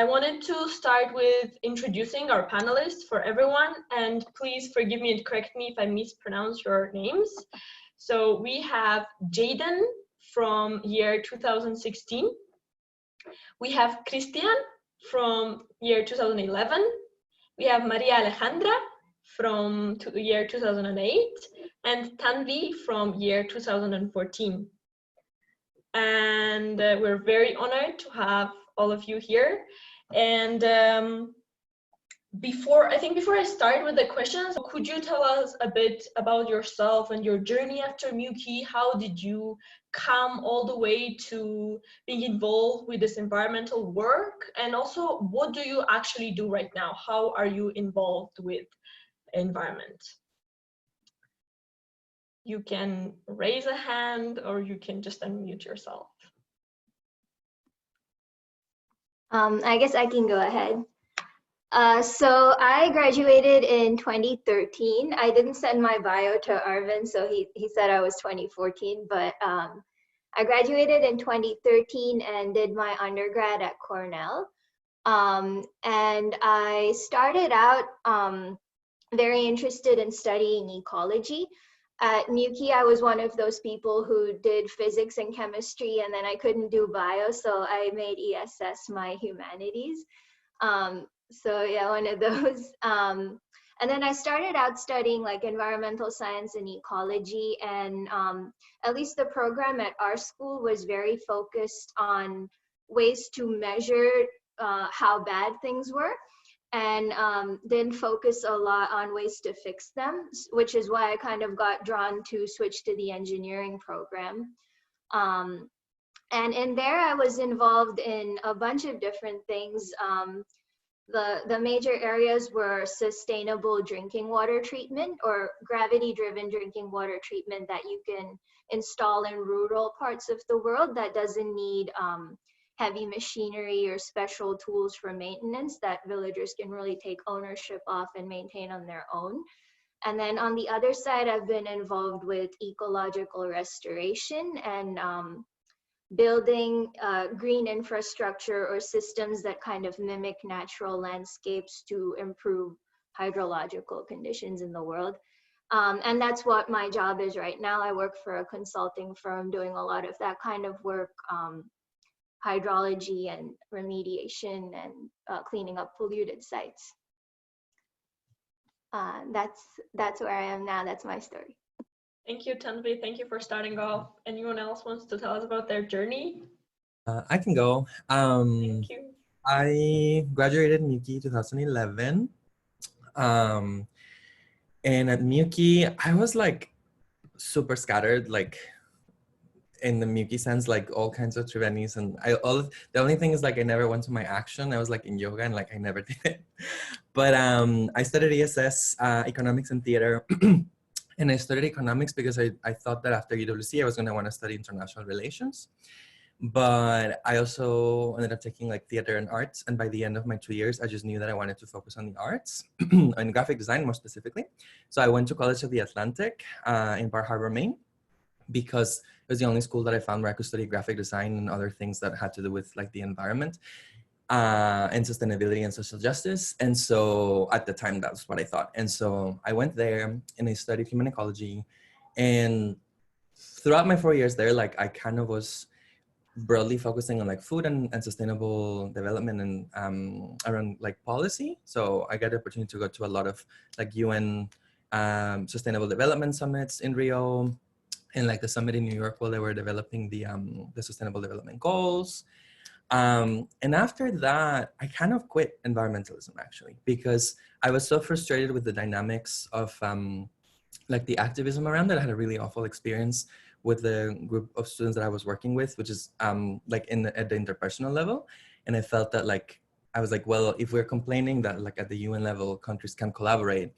I wanted to start with introducing our panelists for everyone, and please forgive me and correct me if I mispronounce your names. So we have Jayden from year 2016. We have Khristian from year 2011. We have Maria Alejandra from year 2008, and Tanvi from year 2014. And we're very honored to have all of you here. And before I start with the questions, could you tell us a bit about yourself and your journey after MUWCI? How did you come all the way to being involved with this environmental work? And also, what do you actually do right now? How are you involved with environment? You can raise a hand or you can just unmute yourself. I guess I can go ahead. So I graduated in 2013. I didn't send my bio to Arvin, so he said I was 2014, but I graduated in 2013 and did my undergrad at Cornell. And I started out very interested in studying ecology. At MUWCI, I was one of those people who did physics and chemistry, and then I couldn't do bio, so I made ESS my humanities. So yeah, one of those. And then I started out studying like environmental science and ecology, and at least the program at our school was very focused on ways to measure how bad things were, and then focus a lot on ways to fix them, which is why I kind of got drawn to switch to the engineering program. And in there, I was involved in a bunch of different things. The major areas were sustainable drinking water treatment, or gravity-driven drinking water treatment that you can install in rural parts of the world that doesn't need heavy machinery or special tools for maintenance, that villagers can really take ownership of and maintain on their own. And then on the other side, I've been involved with ecological restoration and building green infrastructure or systems that kind of mimic natural landscapes to improve hydrological conditions in the world. And that's what my job is right now. I work for a consulting firm doing a lot of that kind of work, hydrology and remediation and cleaning up polluted sites. That's where I am now. That's my story. Thank you, Tanvi. Thank you for starting off. Anyone else wants to tell us about their journey? I can go. Thank you. I graduated MUWCI 2011. And at MUWCI, I was like super scattered, like in the MUWCI sense, like all kinds of trivenis, and the only thing is like I never went to my action. I was like in yoga and like I never did it. But I studied ESS, economics and theater. And I studied economics because I thought that after UWC, I was going to want to study international relations. But I also ended up taking like theater and arts. And by the end of my 2 years, I just knew that I wanted to focus on the arts and graphic design more specifically. So I went to College of the Atlantic in Bar Harbor, Maine, because it was the only school that I found where I could study graphic design and other things that had to do with like the environment and sustainability and social justice. And so at the time, that's what I thought. And so I went there and I studied human ecology. And throughout my 4 years there, like I kind of was broadly focusing on like food and sustainable development and around like policy. So I got the opportunity to go to a lot of like UN sustainable development summits in Rio, and like the summit in New York while they were developing the sustainable development goals. And after that, I kind of quit environmentalism actually, because I was so frustrated with the dynamics of like the activism around it. I had a really awful experience with the group of students that I was working with, which is like at the interpersonal level. And I felt that like, I was like, well, if we're complaining that like at the UN level, countries can collaborate,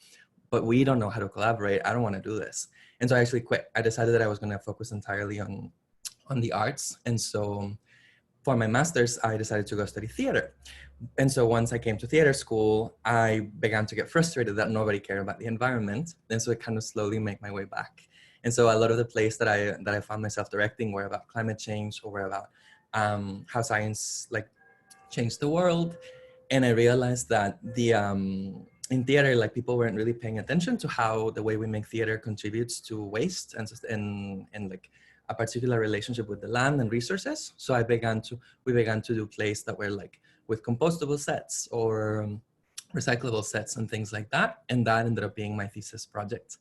but we don't know how to collaborate, I don't want to do this. And so I actually quit. I decided that I was going to focus entirely on the arts. And so for my master's, I decided to go study theater. And so once I came to theater school, I began to get frustrated that nobody cared about the environment. And so I kind of slowly made my way back. And so a lot of the plays that I found myself directing were about climate change, or were about how science like change the world. And I realized that in theater, like people weren't really paying attention to how the way we make theater contributes to waste and like a particular relationship with the land and resources. So we began to do plays that were like with compostable sets or recyclable sets and things like that. And that ended up being my thesis project.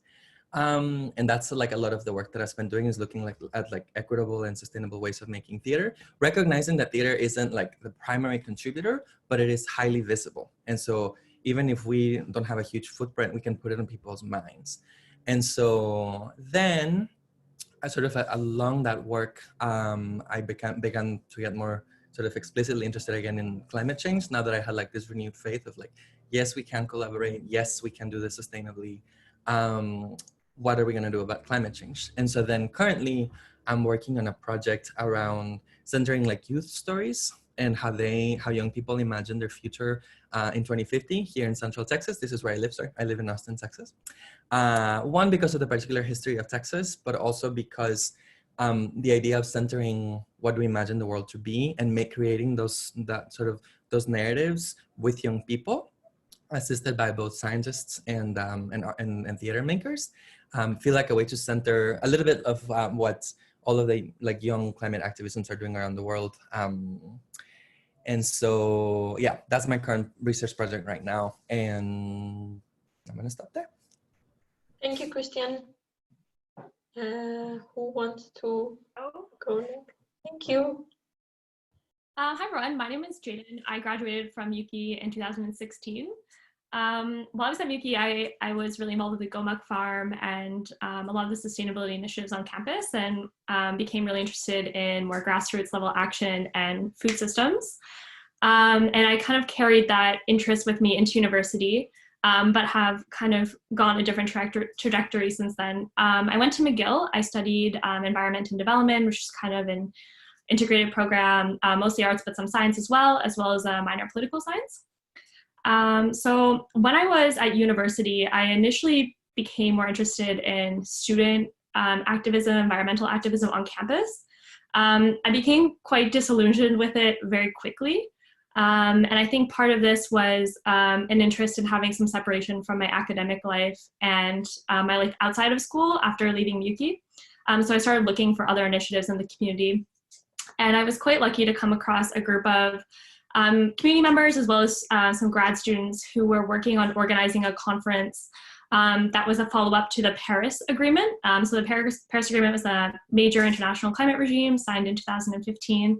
And that's like a lot of the work that I've been doing is looking at equitable and sustainable ways of making theater, recognizing that theater isn't like the primary contributor, but it is highly visible. And so even if we don't have a huge footprint, we can put it on people's minds. And so then I sort of along that work, I began to get more sort of explicitly interested again in climate change. Now that I had like this renewed faith of like, yes, we can collaborate. Yes, we can do this sustainably. What are we going to do about climate change? And so then currently I'm working on a project around centering like youth stories and how young people imagine their future in 2050 here in Central Texas. This is where I live, sorry. I live in Austin, Texas. One, because of the particular history of Texas, but also because the idea of centering what we imagine the world to be and creating those narratives with young people, assisted by both scientists and theater makers, feel like a way to center a little bit of what all of the like young climate activisms are doing around the world. And so, yeah, that's my current research project right now. And I'm gonna stop there. Thank you, Khristian. Who wants to go next? Thank you. Hi everyone, my name is Jayden. I graduated from MUWCI in 2016. While I was at MUWCI, I was really involved with the Gomuck Farm and a lot of the sustainability initiatives on campus, and became really interested in more grassroots level action and food systems. And I kind of carried that interest with me into university, but have kind of gone a different trajectory since then. I went to McGill. I studied environment and development, which is kind of an integrated program, mostly arts, but some science as well as a minor political science. So when I was at university, I initially became more interested in student activism, environmental activism on campus. I became quite disillusioned with it very quickly. And I think part of this was an interest in having some separation from my academic life and my life outside of school after leaving MUWCI. So I started looking for other initiatives in the community. And I was quite lucky to come across a group of community members as well as some grad students who were working on organizing a conference that was a follow-up to the Paris Agreement. So the Paris Agreement was a major international climate regime signed in 2015.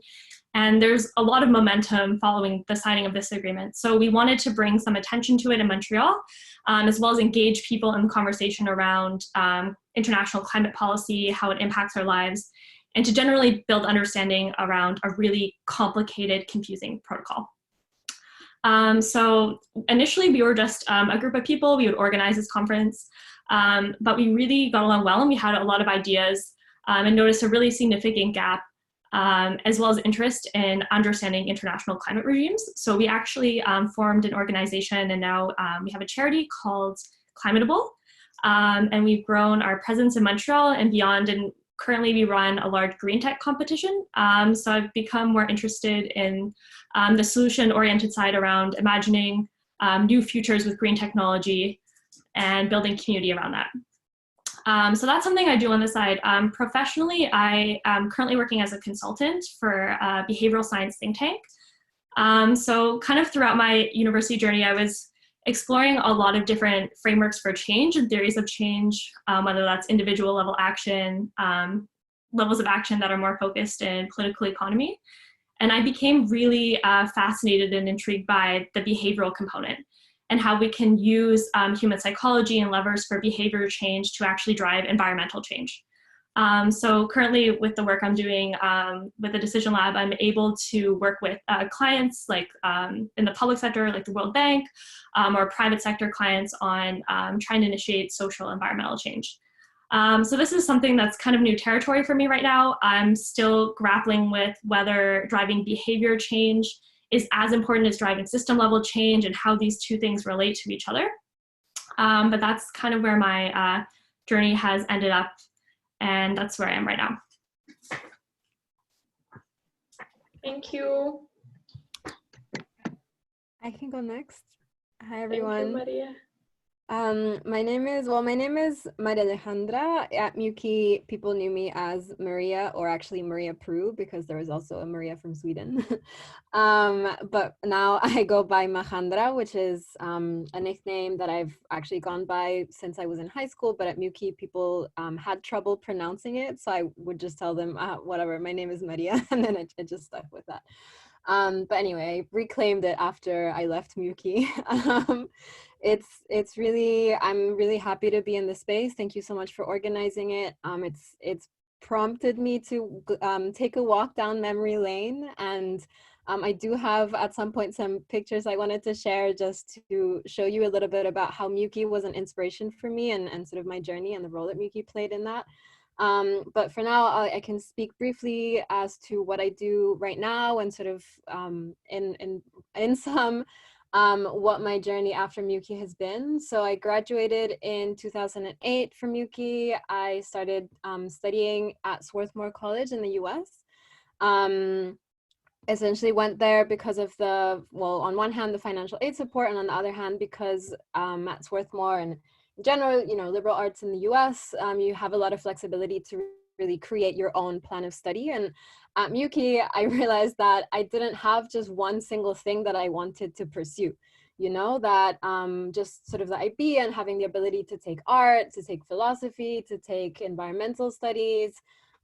And there's a lot of momentum following the signing of this agreement. So we wanted to bring some attention to it in Montreal, as well as engage people in conversation around international climate policy, how it impacts our lives, and to generally build understanding around a really complicated, confusing protocol. So initially we were just a group of people. We would organize this conference, but we really got along well and we had a lot of ideas and noticed a really significant gap as well as interest in understanding international climate regimes. So we actually formed an organization, and now we have a charity called Climatable, and we've grown our presence in Montreal and beyond, and currently we run a large green tech competition. So I've become more interested in the solution-oriented side around imagining new futures with green technology and building community around that. So that's something I do on the side. Professionally, I am currently working as a consultant for a behavioral science think tank. So kind of throughout my university journey, I was exploring a lot of different frameworks for change and theories of change, whether that's individual level action, levels of action that are more focused in political economy. And I became really fascinated and intrigued by the behavioral component and how we can use human psychology and levers for behavior change to actually drive environmental change. So currently with the work I'm doing with the Decision Lab, I'm able to work with clients like in the public sector, like the World Bank, or private sector clients on trying to initiate social environmental change. So this is something that's kind of new territory for me right now. I'm still grappling with whether driving behavior change is as important as driving system level change and how these two things relate to each other. But that's kind of where my journey has ended up, and that's where I am right now. Thank you. I can go next. Hi, Thank everyone. you, Maria. My name is Maria Alejandra. At MUWCI, people knew me as Maria, or actually Maria Peru, because there was also a Maria from Sweden. But now I go by Majandra, which is a nickname that I've actually gone by since I was in high school, but at MUWCI, people had trouble pronouncing it, so I would just tell them, whatever, my name is Maria, and then it just stuck with that. But anyway, I reclaimed it after I left MUWCI. It's really, I'm really happy to be in the space. Thank you so much for organizing it. It's prompted me to take a walk down memory lane, and I do have at some point some pictures I wanted to share just to show you a little bit about how MUWCI was an inspiration for me and sort of my journey and the role that MUWCI played in that. But for now, I can speak briefly as to what I do right now and sort of in some what my journey after MUWCI has been. So I graduated in 2008 from MUWCI. I started studying at Swarthmore College in the US. Essentially went there because of the, well, on one hand, the financial aid support, and on the other hand, because at Swarthmore and in general, you know, liberal arts in the US, you have a lot of flexibility to really create your own plan of study. And at MUWCI, I realized that I didn't have just one single thing that I wanted to pursue, you know, that just sort of the IB and having the ability to take art, to take philosophy, to take environmental studies.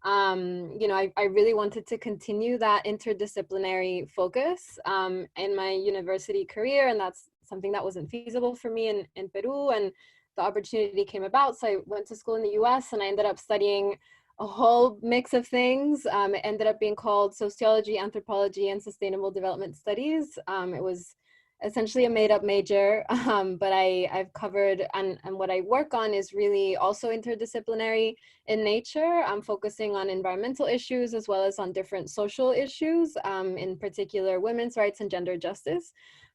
You know, I really wanted to continue that interdisciplinary focus in my university career, and that's something that wasn't feasible for me in Peru, and the opportunity came about. So I went to school in the US, and I ended up studying a whole mix of things. It ended up being called Sociology, Anthropology, and Sustainable Development Studies. It was essentially a made-up major, but I've covered, and what I work on is really also interdisciplinary in nature. I'm focusing on environmental issues as well as on different social issues, in particular women's rights and gender justice.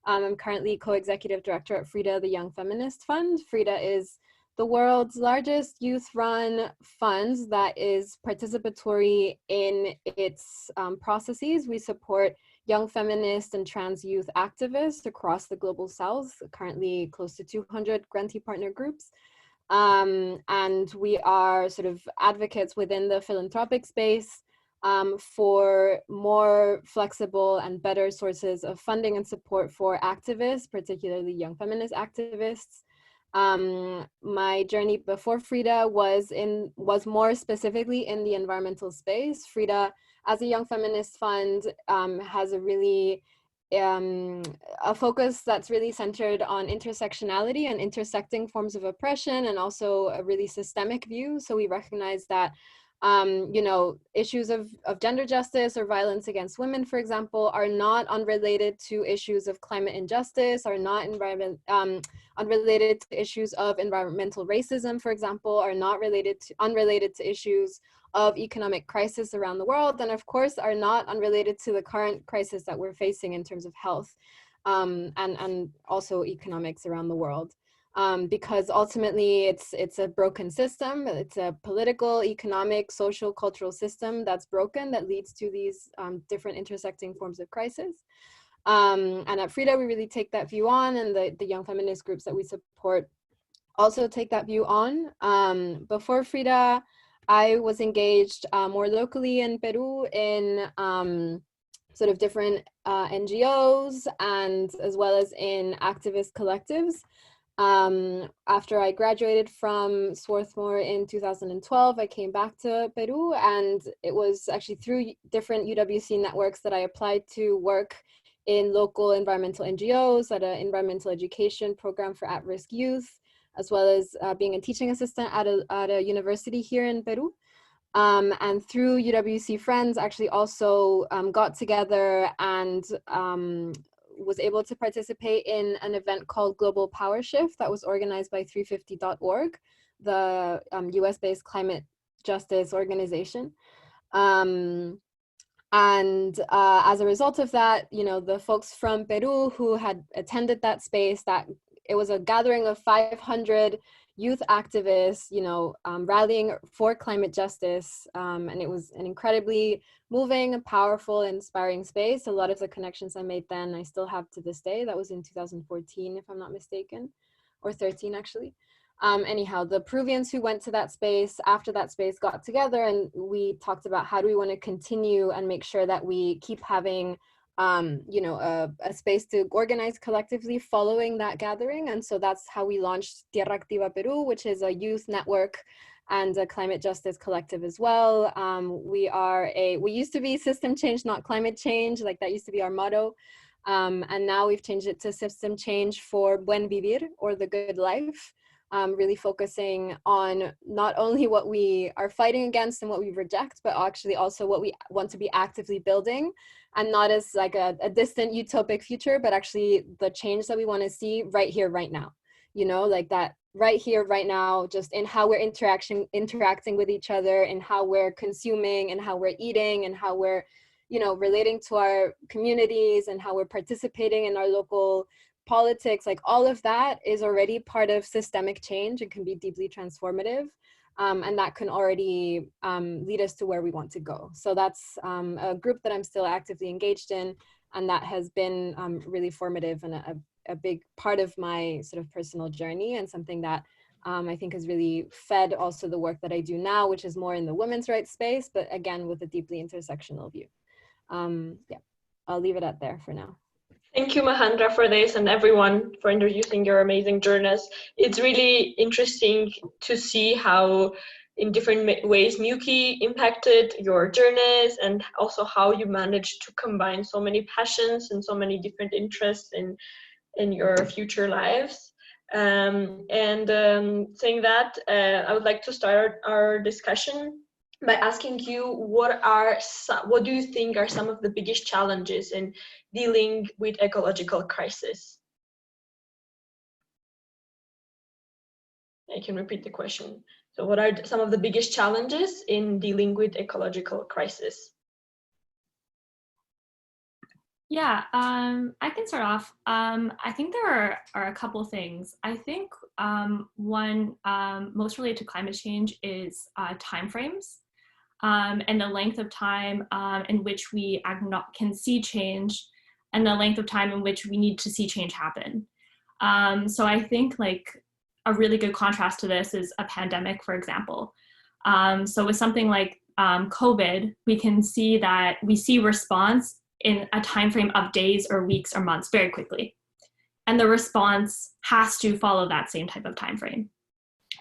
I'm currently co-executive director at FRIDA, the Young Feminist Fund. FRIDA is the world's largest youth-run fund that is participatory in its processes. We support young feminist and trans youth activists across the global south, currently close to 200 grantee partner groups. And we are sort of advocates within the philanthropic space for more flexible and better sources of funding and support for activists, particularly young feminist activists. My journey before FRIDA was more specifically in the environmental space. FRIDA, as a young feminist fund, has a really a focus that's really centered on intersectionality and intersecting forms of oppression, and also a really systemic view. So we recognize that you know, issues of gender justice or violence against women, for example, are not unrelated to issues of climate injustice, are not unrelated to issues of environmental racism, for example, are not unrelated to issues of economic crisis around the world, and of course are not unrelated to the current crisis that we're facing in terms of health and also economics around the world. Because ultimately it's a broken system. It's a political, economic, social, cultural system that's broken, that leads to these different intersecting forms of crisis. And at FRIDA, we really take that view on, and the young feminist groups that we support also take that view on. Before FRIDA, I was engaged more locally in Peru in sort of different NGOs, and as well as in activist collectives. After I graduated from Swarthmore in 2012, I came back to Peru, and it was actually through different UWC networks that I applied to work in local environmental NGOs at an environmental education program for at-risk youth, as well as being a teaching assistant at a university here in Peru. And through UWC Friends, actually also got together and was able to participate in an event called Global Power Shift that was organized by 350.org, the US-based climate justice organization. And as a result of that, you know, the folks from Peru who had attended that space, that it was a gathering of 500 youth activists, you know, rallying for climate justice. And it was an incredibly moving, powerful, inspiring space. A lot of the connections I made then, I still have to this day. That was in 2014, if I'm not mistaken, or 13 actually. Anyhow, the Peruvians who went to that space, after that space, got together and we talked about how do we want to continue and make sure that we keep having you know, a space to organize collectively following that gathering. And so that's how we launched TierrActiva Perú, which is a youth network and a climate justice collective as well. We used to be system change, not climate change, like that used to be our motto. And now we've changed it to system change for buen vivir, or the good life. Really focusing on not only what we are fighting against and what we reject, but actually also what we want to be actively building, and not as like a distant utopic future, but actually the change that we want to see right here, right now. You know, like that right here, right now, just in how we're interacting with each other, and how we're consuming, and how we're eating, and how we're, you know, relating to our communities, and how we're participating in our local politics. Like all of that is already part of systemic change. It can be deeply transformative, and that can already lead us to where we want to go. So that's a group that I'm still actively engaged in, and that has been really formative and a big part of my sort of personal journey, and something that I think has really fed also the work that I do now, which is more in the women's rights space, but again, with a deeply intersectional view. Yeah, I'll leave it at there for now. Thank you, Majandra, for this, and everyone for introducing your amazing journeys. It's really interesting to see how, in different ways, MUWCI impacted your journeys, and also how you managed to combine so many passions and so many different interests in your future lives. Saying that, I would like to start our discussion by asking you, what do you think are some of the biggest challenges in dealing with ecological crisis? I can repeat the question. So what are some of the biggest challenges in dealing with ecological crisis? Yeah, I can start off. I think there are a couple things. I think one most related to climate change is timeframes. And the length of time in which we can see change, and the length of time in which we need to see change happen. So I think like a really good contrast to this is a pandemic, for example. So with something like COVID, we can see that we see response in a time frame of days or weeks or months very quickly. And the response has to follow that same type of time frame.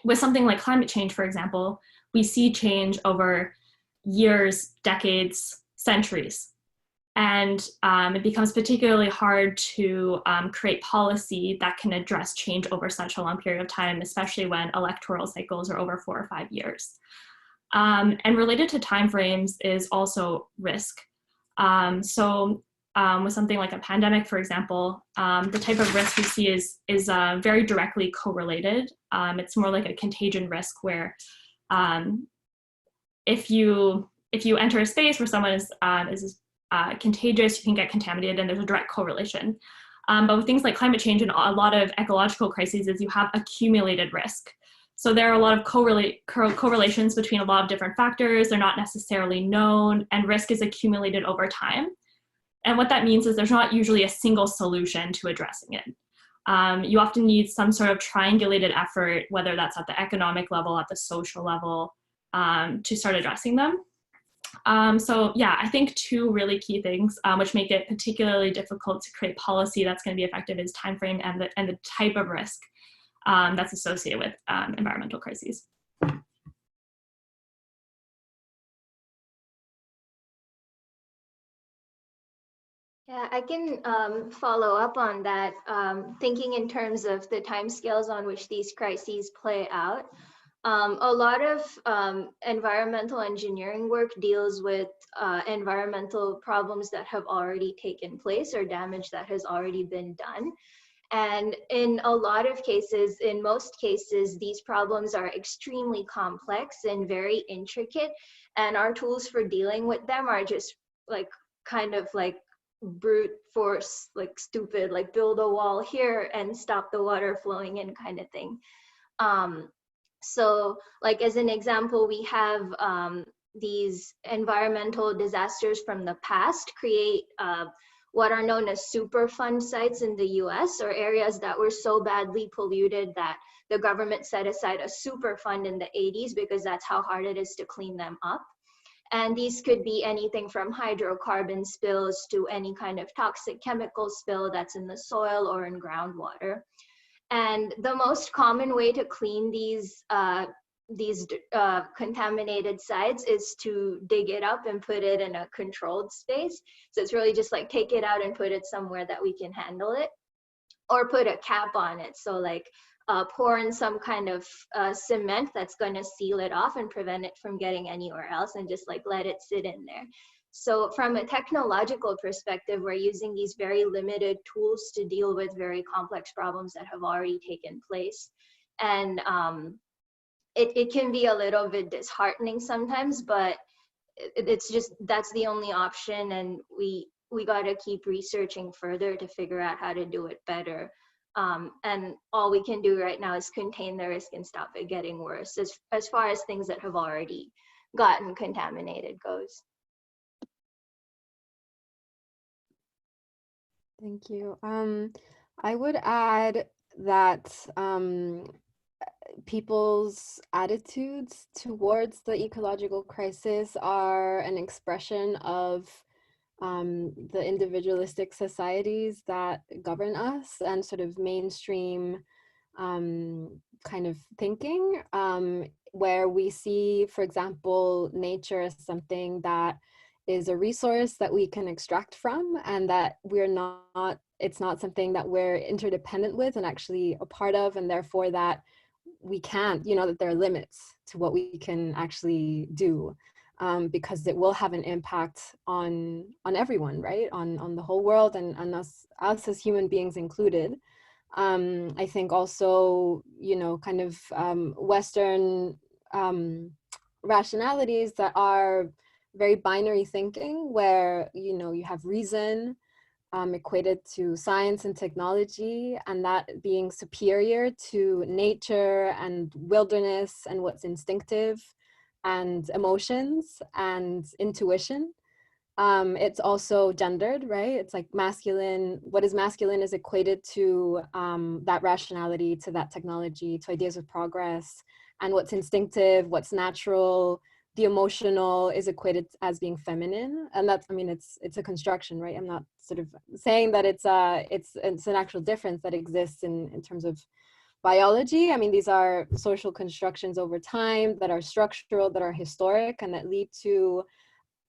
With something like climate change, for example, we see change over years, decades, centuries. And it becomes particularly hard to create policy that can address change over such a long period of time, especially when electoral cycles are over 4 or 5 years. And related to timeframes is also risk. With something like a pandemic, for example, the type of risk we see is very directly correlated. It's more like a contagion risk, where if you enter a space where someone is contagious, you can get contaminated, and there's a direct correlation. But with things like climate change and a lot of ecological crises, is you have accumulated risk. So there are a lot of correlations between a lot of different factors. They're not necessarily known, and risk is accumulated over time. And what that means is there's not usually a single solution to addressing it. You often need some sort of triangulated effort, whether that's at the economic level, at the social level, to start addressing them. So yeah, I think two really key things which make it particularly difficult to create policy that's going to be effective is timeframe and the type of risk that's associated with environmental crises. Yeah, I can follow up on that, thinking in terms of the timescales on which these crises play out. A lot of environmental engineering work deals with environmental problems that have already taken place or damage that has already been done. And in a lot of cases, in most cases, these problems are extremely complex and very intricate, and our tools for dealing with them are just like kind of like brute force, like stupid, like build a wall here and stop the water flowing in kind of thing. So like as an example, we have these environmental disasters from the past create what are known as Superfund sites in the US, or areas that were so badly polluted that the government set aside a Superfund in the 80s because that's how hard it is to clean them up. And these could be anything from hydrocarbon spills to any kind of toxic chemical spill that's in the soil or in groundwater. And the most common way to clean these contaminated sites is to dig it up and put it in a controlled space. So it's really just like take it out and put it somewhere that we can handle it, or put a cap on it. So like pour in some kind of cement that's going to seal it off and prevent it from getting anywhere else, and just like let it sit in there. So from a technological perspective, we're using these very limited tools to deal with very complex problems that have already taken place. And it can be a little bit disheartening sometimes, but it's just, that's the only option. And we got to keep researching further to figure out how to do it better. And all we can do right now is contain the risk and stop it getting worse as far as things that have already gotten contaminated goes. Thank you. I would add that people's attitudes towards the ecological crisis are an expression of the individualistic societies that govern us, and sort of mainstream kind of thinking, where we see, for example, nature as something that is a resource that we can extract from, and that it's not something that we're interdependent with and actually a part of, and therefore that we can't, that there are limits to what we can actually do, because it will have an impact on everyone, right? On the whole world, and us as human beings included. I think also, kind of Western rationalities that are very binary thinking, where you have reason equated to science and technology, and that being superior to nature and wilderness and what's instinctive and emotions and intuition. It's also gendered, right? It's like masculine, what is masculine is equated to that rationality, to that technology, to ideas of progress, and what's instinctive, what's natural, the emotional is equated as being feminine. And that's, it's a construction, right? I'm not sort of saying that it's an actual difference that exists in terms of biology. These are social constructions over time that are structural, that are historic, and that lead to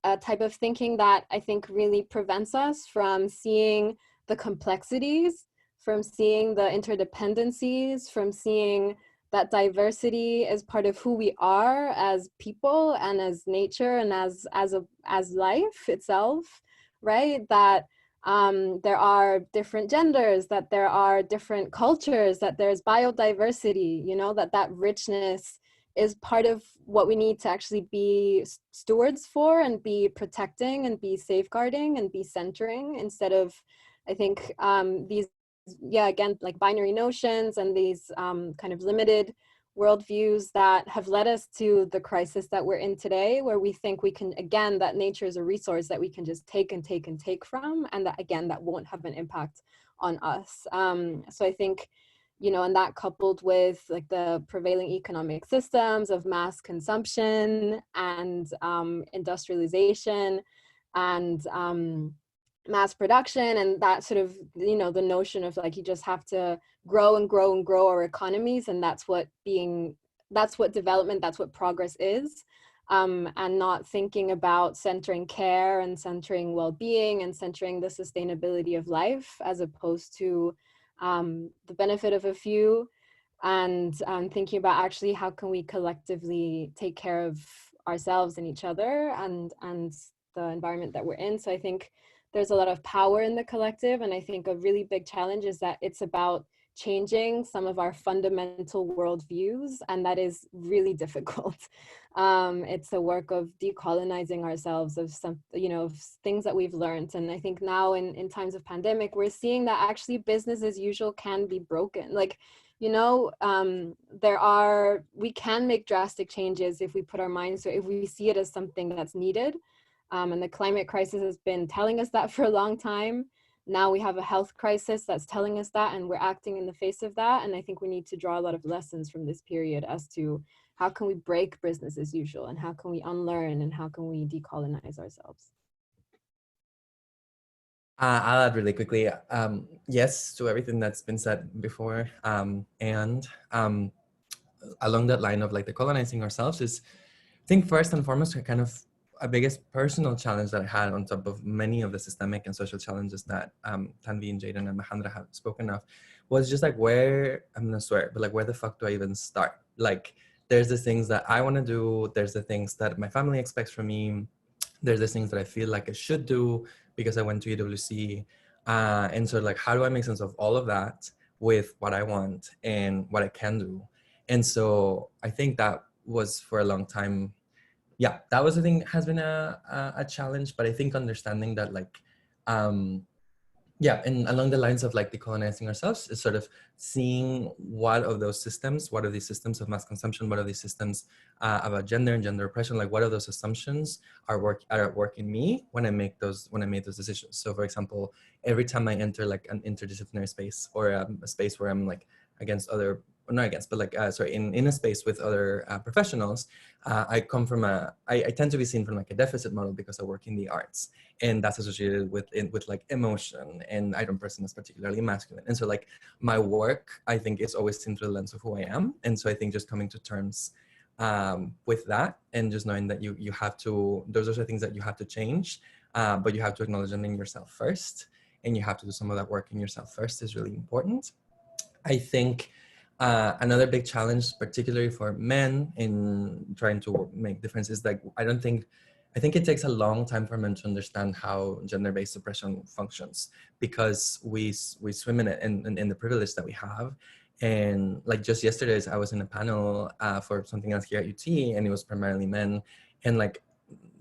a type of thinking that I think really prevents us from seeing the complexities, from seeing the interdependencies, from seeing that diversity is part of who we are as people and as nature and as life itself, right? That there are different genders, that there are different cultures, that there's biodiversity, that richness is part of what we need to actually be stewards for and be protecting and be safeguarding and be centering, instead of, I think, these, again, like binary notions and these kind of limited worldviews that have led us to the crisis that we're in today, where we think we can, again, that nature is a resource that we can just take and take and take from, and that, again, that won't have an impact on us. So I think, and that coupled with like the prevailing economic systems of mass consumption and industrialization and mass production, and that sort of, the notion of like, you just have to grow and grow and grow our economies, and that's what development, that's what progress is, and not thinking about centering care and centering well-being and centering the sustainability of life, as opposed to the benefit of a few, and thinking about actually how can we collectively take care of ourselves and each other and the environment that we're in. So I think there's a lot of power in the collective, and I think a really big challenge is that it's about changing some of our fundamental worldviews, and that is really difficult. It's a work of decolonizing ourselves of some, of things that we've learned. And I think now in times of pandemic, we're seeing that actually business as usual can be broken. Like, we can make drastic changes if we put our minds to it, if we see it as something that's needed. And the climate crisis has been telling us that for a long time. Now we have a health crisis that's telling us that, and we're acting in the face of that. And I think we need to draw a lot of lessons from this period as to how can we break business as usual, and how can we unlearn, and how can we decolonize ourselves. I'll add really quickly, yes to everything that's been said before. And along that line of like decolonizing ourselves is, I think first and foremost, kind of a biggest personal challenge that I had on top of many of the systemic and social challenges that Tanvi and Jayden and Majandra have spoken of, was just like where, I'm gonna swear, but like where the fuck do I even start? Like there's the things that I wanna do, there's the things that my family expects from me, there's the things that I feel like I should do because I went to UWC. And so like, how do I make sense of all of that with what I want and what I can do? And so I think that was for a long time, yeah, that was, I think, has been a challenge, but I think understanding that like, yeah, and along the lines of like decolonizing ourselves is sort of seeing what of those systems, what are these systems of mass consumption, what are these systems about gender and gender oppression, like what are those assumptions are at work in me when I made those decisions. So for example, every time I enter like an interdisciplinary space or a space where I'm like against other, not against, but like, in a space with other professionals, I come from I tend to be seen from like a deficit model because I work in the arts, and that's associated with like emotion, and I don't person as particularly masculine. And so like my work, I think, is always seen through the lens of who I am. And so I think just coming to terms with that, and just knowing that you have to, those are the things that you have to change, but you have to acknowledge them in yourself first, and you have to do some of that work in yourself first is really important. I think another big challenge, particularly for men in trying to make differences, like I think it takes a long time for men to understand how gender-based oppression functions, because we swim in it and in the privilege that we have. And like just yesterday, I was in a panel for something else here at UT, and it was primarily men, and like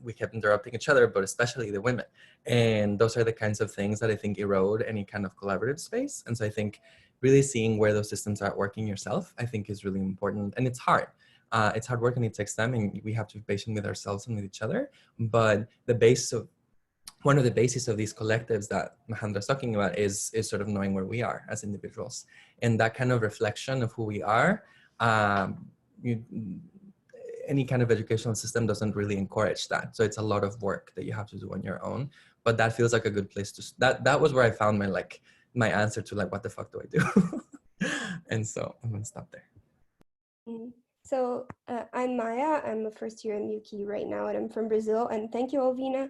we kept interrupting each other, but especially the women. And those are the kinds of things that I think erode any kind of collaborative space. And so I think really seeing where those systems are working yourself, I think is really important. And it's hard. It's hard work and it takes time, and we have to be patient with ourselves and with each other. But one of the bases of these collectives that Majandra is talking about is sort of knowing where we are as individuals. And that kind of reflection of who we are, any kind of educational system doesn't really encourage that. So it's a lot of work that you have to do on your own. But that feels like a good place to, that was where I found my answer to like, what the fuck do I do? And so I'm gonna stop there. So I'm Maya. I'm a first year in MUWCI right now, and I'm from Brazil. And thank you, Alvina,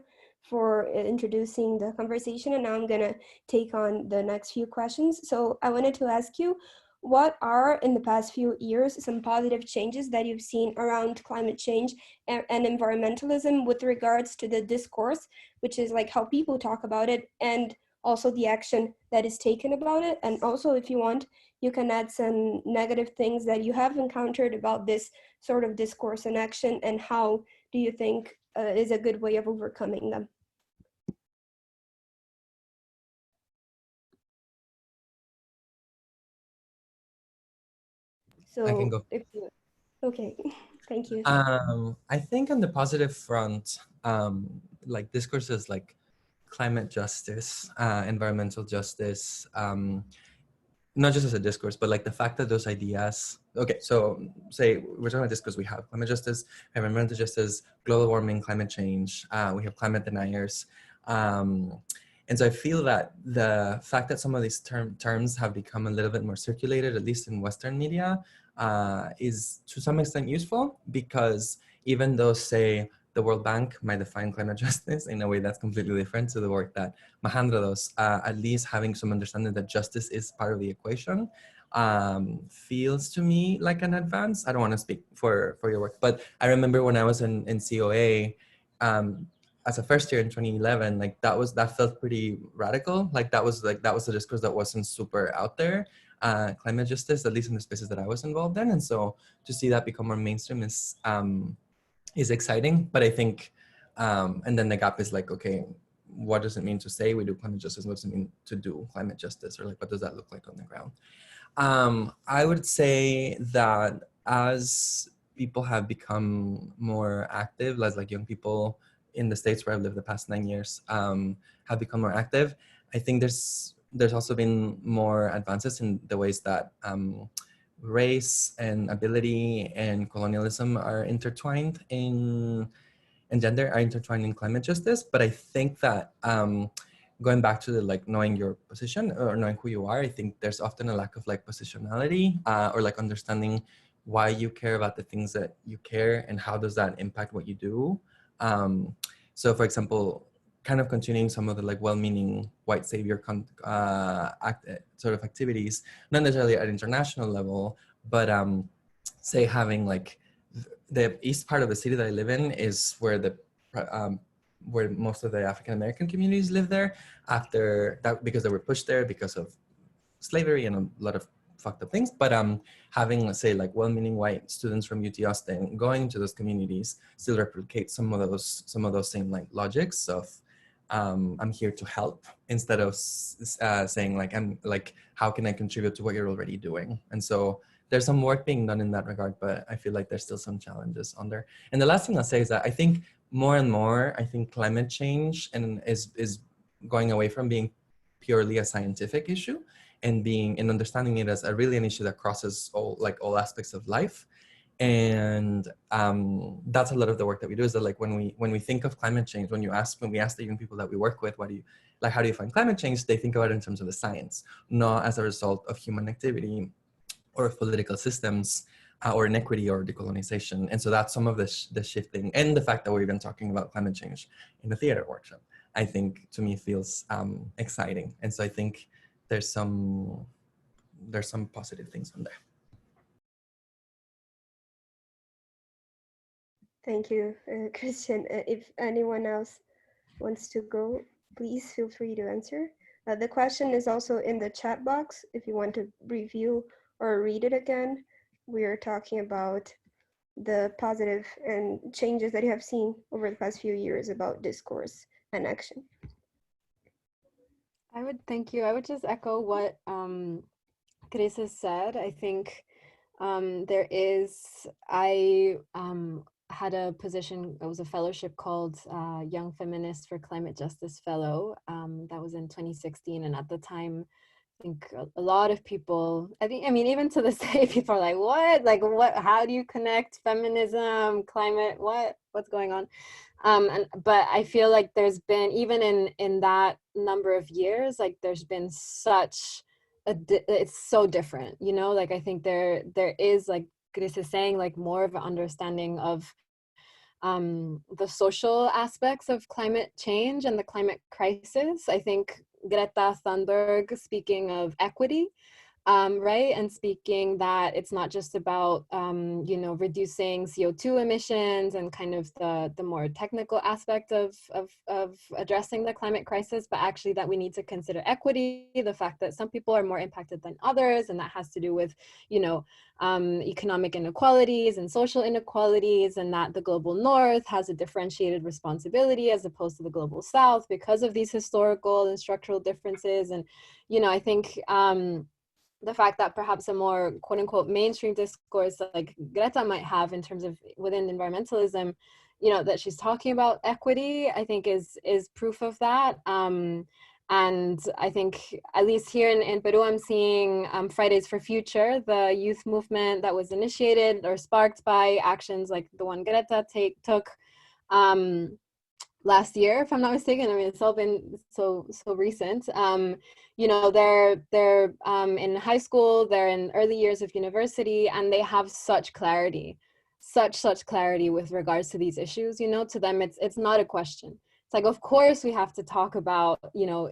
for introducing the conversation. And now I'm gonna take on the next few questions. So I wanted to ask you, what are, in the past few years, some positive changes that you've seen around climate change and environmentalism with regards to the discourse, which is like how people talk about it, and also the action that is taken about it? And also, if you want, you can add some negative things that you have encountered about this sort of discourse and action, and how do you think is a good way of overcoming them? So I can go. Okay, thank you. I think on the positive front, like discourses like climate justice, environmental justice, not just as a discourse, but like the fact that those ideas, okay, so say we're talking about discourse, we have climate justice, environmental justice, global warming, climate change, we have climate deniers. And so I feel that the fact that some of these terms have become a little bit more circulated, at least in Western media, is to some extent useful, because even though, say, the World Bank might define climate justice in a way that's completely different to the work that Majandra does, at least having some understanding that justice is part of the equation feels to me like an advance. I don't want to speak for your work, but I remember when I was in COA, as a first year in 2011, like that felt pretty radical. Like that was a discourse that wasn't super out there. Climate justice, at least in the spaces that I was involved in. And so to see that become more mainstream is exciting. But I think, and then the gap is like, okay, what does it mean to say we do climate justice? What does it mean to do climate justice? Or like, what does that look like on the ground? I would say that as people have become more active, as like young people in the States where I've lived the past 9 years have become more active, I think there's also been more advances in the ways that race and ability and colonialism are intertwined and gender are intertwined in climate justice. But I think that going back to the like knowing your position or knowing who you are, I think there's often a lack of like positionality or like understanding why you care about the things that you care and how does that impact what you do. So for example, kind of continuing some of the like well-meaning white savior sort of activities, not necessarily at international level, but say having like the east part of the city that I live in is where where most of the African American communities live there after that, because they were pushed there because of slavery and a lot of fucked up things. But having, let's say, like well-meaning white students from UT Austin going to those communities still replicate some of those same like logics of I'm here to help, instead of saying like I'm like, how can I contribute to what you're already doing? And so there's some work being done in that regard, but I feel like there's still some challenges on there. And the last thing I'll say is that I think more and more, I think climate change is going away from being purely a scientific issue and understanding it as an issue that crosses all aspects of life. And that's a lot of the work that we do, is that like when we think of climate change, when we ask the young people that we work with, how do you find climate change? They think about it in terms of the science, not as a result of human activity or of political systems or inequity or decolonization. And so that's some of the shifting, and the fact that we're even talking about climate change in the theater workshop, I think to me feels exciting. And so I think there's some positive things on there. Thank you, Khristian. If anyone else wants to go, please feel free to answer. The question is also in the chat box if you want to review or read it again. We are talking about the positive and changes that you have seen over the past few years about discourse and action. Thank you. I would just echo what Chris has said. I think I had a position, it was a fellowship called Young Feminist for Climate Justice Fellow. That was in 2016. And at the time, I think a lot of people, even to this day, people are like, what? Like, what? How do you connect feminism, climate? What's going on? But I feel like there's been, even in that number of years, like there's been such it's so different, like I think there is, like Chris is saying, like more of an understanding of the social aspects of climate change and the climate crisis. I think Greta Thunberg speaking of equity, right, and speaking that it's not just about reducing CO2 emissions and kind of the more technical aspect of addressing the climate crisis, but actually that we need to consider equity, the fact that some people are more impacted than others, and that has to do with economic inequalities and social inequalities, and that the global north has a differentiated responsibility as opposed to the global south because of these historical and structural differences. And I think the fact that perhaps a more quote unquote mainstream discourse like Greta might have in terms of within environmentalism, that she's talking about equity, I think is proof of that. And I think at least here in Peru, I'm seeing Fridays for Future, the youth movement that was initiated or sparked by actions like the one Greta took last year, if I'm not mistaken. It's all been so recent. They're in high school, they're in early years of university, and they have such clarity with regards to these issues. To them, it's not a question. It's like, of course we have to talk about,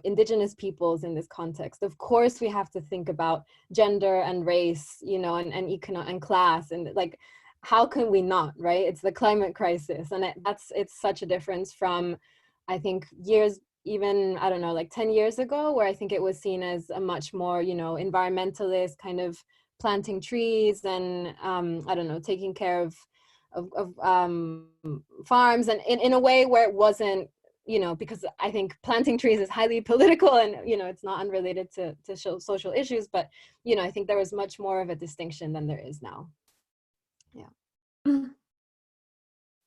indigenous peoples in this context. Of course we have to think about gender and race, and economic and class, and like, how can we not, right? It's the climate crisis, and it's such a difference from I think years, even, I don't know, like 10 years ago, where I think it was seen as a much more, you know, environmentalist kind of planting trees and, I don't know, taking care of farms, and in a way where it wasn't, you know, because I think planting trees is highly political and, you know, it's not unrelated to social issues, but, you know, I think there was much more of a distinction than there is now. Yeah.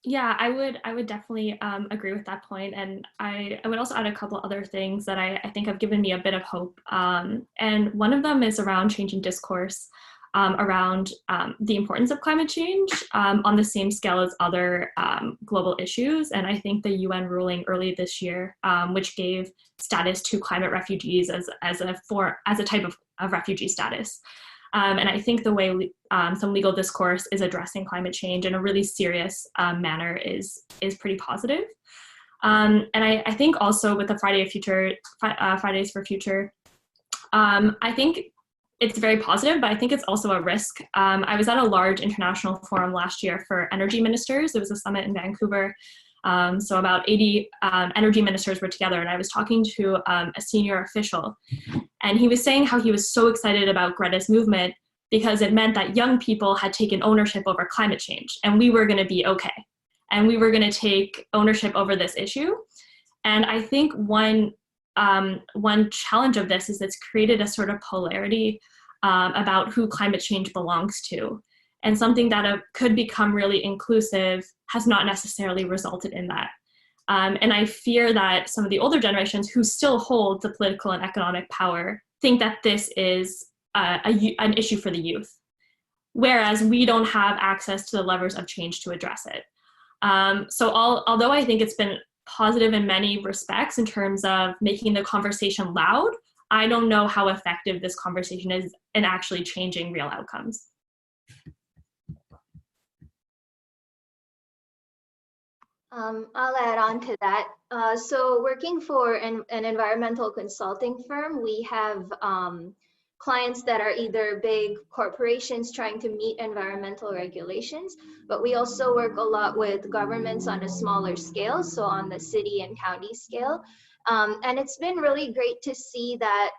Yeah, I would definitely agree with that point. And I would also add a couple other things that I think have given me a bit of hope. And one of them is around changing discourse around the importance of climate change on the same scale as other global issues. And I think the UN ruling early this year, which gave status to climate refugees as a type of refugee status. And I think the way some legal discourse is addressing climate change in a really serious manner is pretty positive. And I think also with the Fridays for Future, I think it's very positive, but I think it's also a risk. I was at a large international forum last year for energy ministers. It was a summit in Vancouver. So about 80 energy ministers were together, and I was talking to a senior official, and he was saying how he was so excited about Greta's movement because it meant that young people had taken ownership over climate change, and we were going to be okay, and we were going to take ownership over this issue. And I think one challenge of this is it's created a sort of polarity about who climate change belongs to. And something that could become really inclusive has not necessarily resulted in that. And I fear that some of the older generations who still hold the political and economic power think that this is an issue for the youth, whereas we don't have access to the levers of change to address it. So although I think it's been positive in many respects in terms of making the conversation loud, I don't know how effective this conversation is in actually changing real outcomes. I'll add on to that. So working for an environmental consulting firm, we have clients that are either big corporations trying to meet environmental regulations, but we also work a lot with governments on a smaller scale, so on the city and county scale. And it's been really great to see that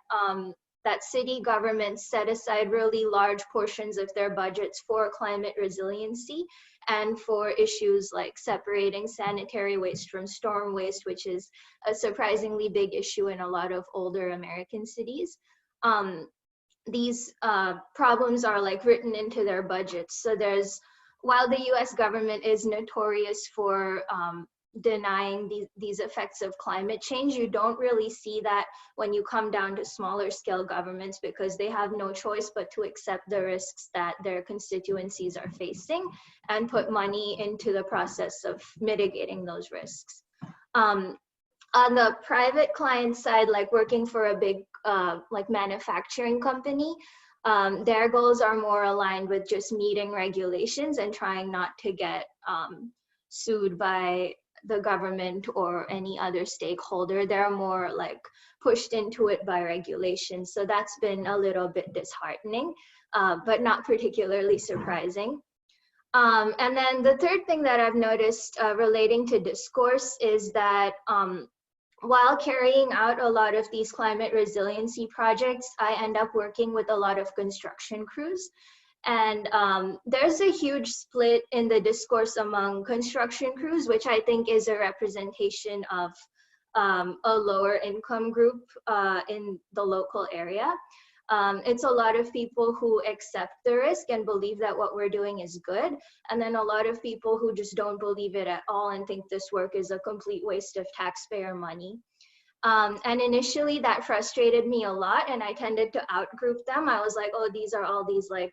that city governments set aside really large portions of their budgets for climate resiliency and for issues like separating sanitary waste from storm waste, which is a surprisingly big issue in a lot of older American cities. These problems are like written into their budgets. So while the US government is notorious for denying these effects of climate change, you don't really see that when you come down to smaller scale governments, because they have no choice but to accept the risks that their constituencies are facing and put money into the process of mitigating those risks. On the private client side, like working for a big like manufacturing company, their goals are more aligned with just meeting regulations and trying not to get sued by the government or any other stakeholder. They're more like pushed into it by regulation. So that's been a little bit disheartening, but not particularly surprising. And then the third thing that I've noticed relating to discourse is that while carrying out a lot of these climate resiliency projects, I end up working with a lot of construction crews. And there's a huge split in the discourse among construction crews, which I think is a representation of a lower income group in the local area. It's a lot of people who accept the risk and believe that what we're doing is good. And then a lot of people who just don't believe it at all and think this work is a complete waste of taxpayer money. And initially that frustrated me a lot, and I tended to outgroup them. I was like, oh, these are all these like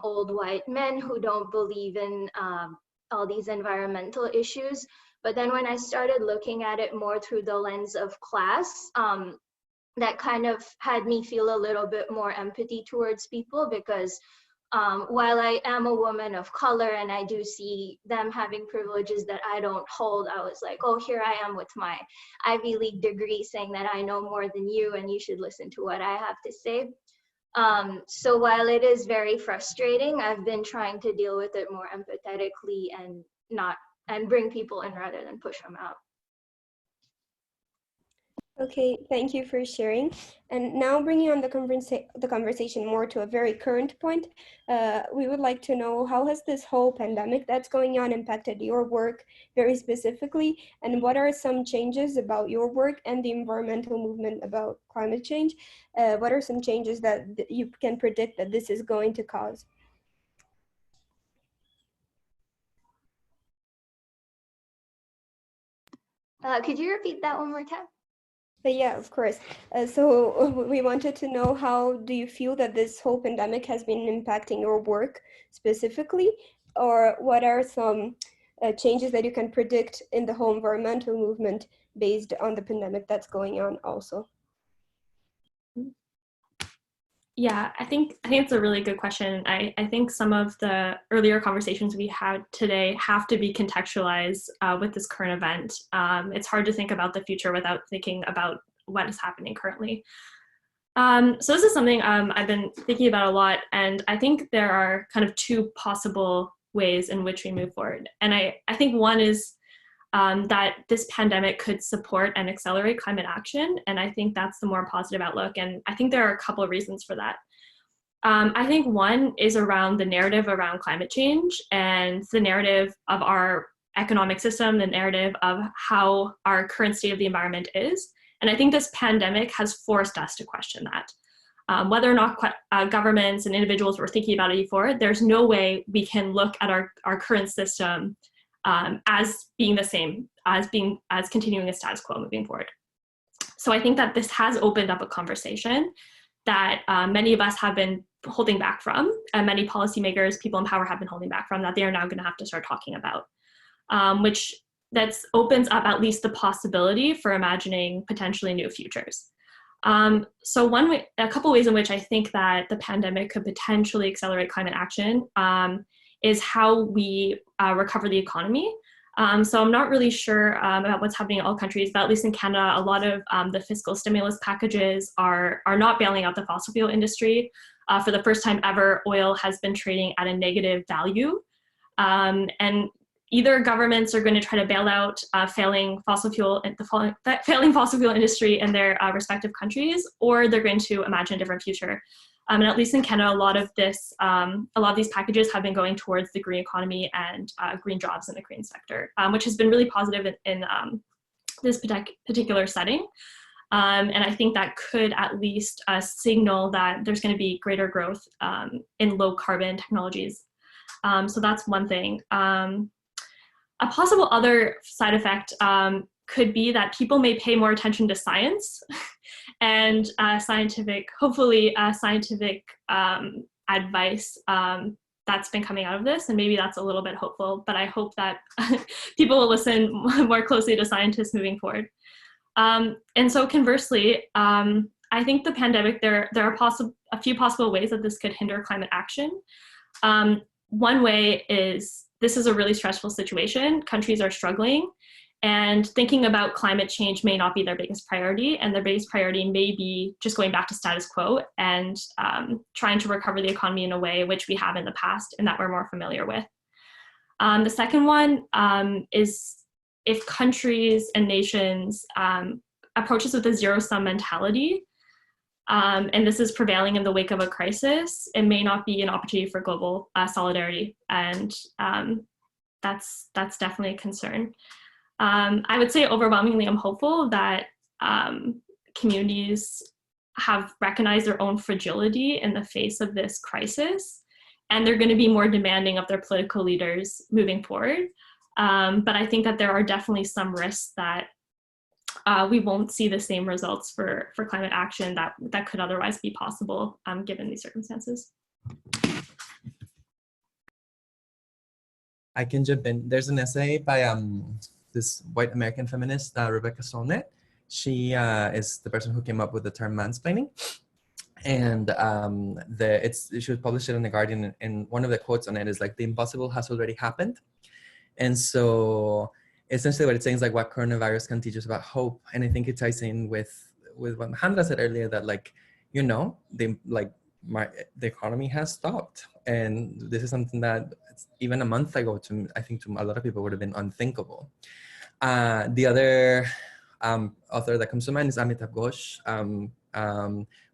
old white men who don't believe in all these environmental issues. But then when I started looking at it more through the lens of class, that kind of had me feel a little bit more empathy towards people, because while I am a woman of color and I do see them having privileges that I don't hold, I was like, oh, here I am with my Ivy League degree saying that I know more than you and you should listen to what I have to say. So while it is very frustrating, I've been trying to deal with it more empathetically and bring people in rather than push them out. Okay, thank you for sharing. And now bringing on the conversation more to a very current point, we would like to know, how has this whole pandemic that's going on impacted your work very specifically? And what are some changes about your work and the environmental movement about climate change? What are some changes that you can predict that this is going to cause? Could you repeat that one more time? But yeah, of course. So we wanted to know, how do you feel that this whole pandemic has been impacting your work specifically? Or what are some changes that you can predict in the whole environmental movement based on the pandemic that's going on also? Yeah, I think it's a really good question. I think some of the earlier conversations we had today have to be contextualized with this current event. It's hard to think about the future without thinking about what is happening currently. So this is something I've been thinking about a lot, and I think there are kind of two possible ways in which we move forward. And I think one is that this pandemic could support and accelerate climate action. And I think that's the more positive outlook. And I think there are a couple of reasons for that. I think one is around the narrative around climate change and the narrative of our economic system, the narrative of how our current state of the environment is. And I think this pandemic has forced us to question that. Whether or not governments and individuals were thinking about it before, there's no way we can look at our current system as being the same, as continuing a status quo moving forward. So I think that this has opened up a conversation that many of us have been holding back from, and many policymakers, people in power have been holding back from, that they are now going to have to start talking about, which opens up at least the possibility for imagining potentially new futures. So a couple ways in which I think that the pandemic could potentially accelerate climate action is how we recover the economy. So I'm not really sure about what's happening in all countries, but at least in Canada, a lot of the fiscal stimulus packages are not bailing out the fossil fuel industry. For the first time ever, oil has been trading at a negative value. And either governments are going to try to bail out failing fossil fuel industry in their respective countries, or they're going to imagine a different future. And at least in Canada, a lot of these packages have been going towards the green economy and green jobs in the green sector, which has been really positive in this particular setting. And I think that could at least signal that there's going to be greater growth in low carbon technologies. So that's one thing. A possible other side effect could be that people may pay more attention to science and scientific advice that's been coming out of this, and maybe that's a little bit hopeful, but I hope that people will listen more closely to scientists moving forward. And so conversely, I think the pandemic, there are a few possible ways that this could hinder climate action. One way is, this is a really stressful situation. Countries are struggling, and thinking about climate change may not be their biggest priority, and their biggest priority may be just going back to status quo and trying to recover the economy in a way which we have in the past and that we're more familiar with. The second one is if countries and nations approach this with a zero-sum mentality, and this is prevailing in the wake of a crisis, it may not be an opportunity for global solidarity, and that's definitely a concern. I would say overwhelmingly, I'm hopeful that communities have recognized their own fragility in the face of this crisis, and they're going to be more demanding of their political leaders moving forward. But I think that there are definitely some risks that we won't see the same results for climate action that could otherwise be possible given these circumstances. I can jump in. There's an essay by this white American feminist, Rebecca Solnit. She is the person who came up with the term mansplaining. And she was published in The Guardian, and one of the quotes on it is like, the impossible has already happened. And so essentially what it's saying is like, what coronavirus can teach us about hope. And I think it ties in with what Majandra said earlier, that like, you know, the economy has stopped. And this is something that even a month ago, I think to a lot of people would have been unthinkable. The other author that comes to mind is Amitabh Ghosh,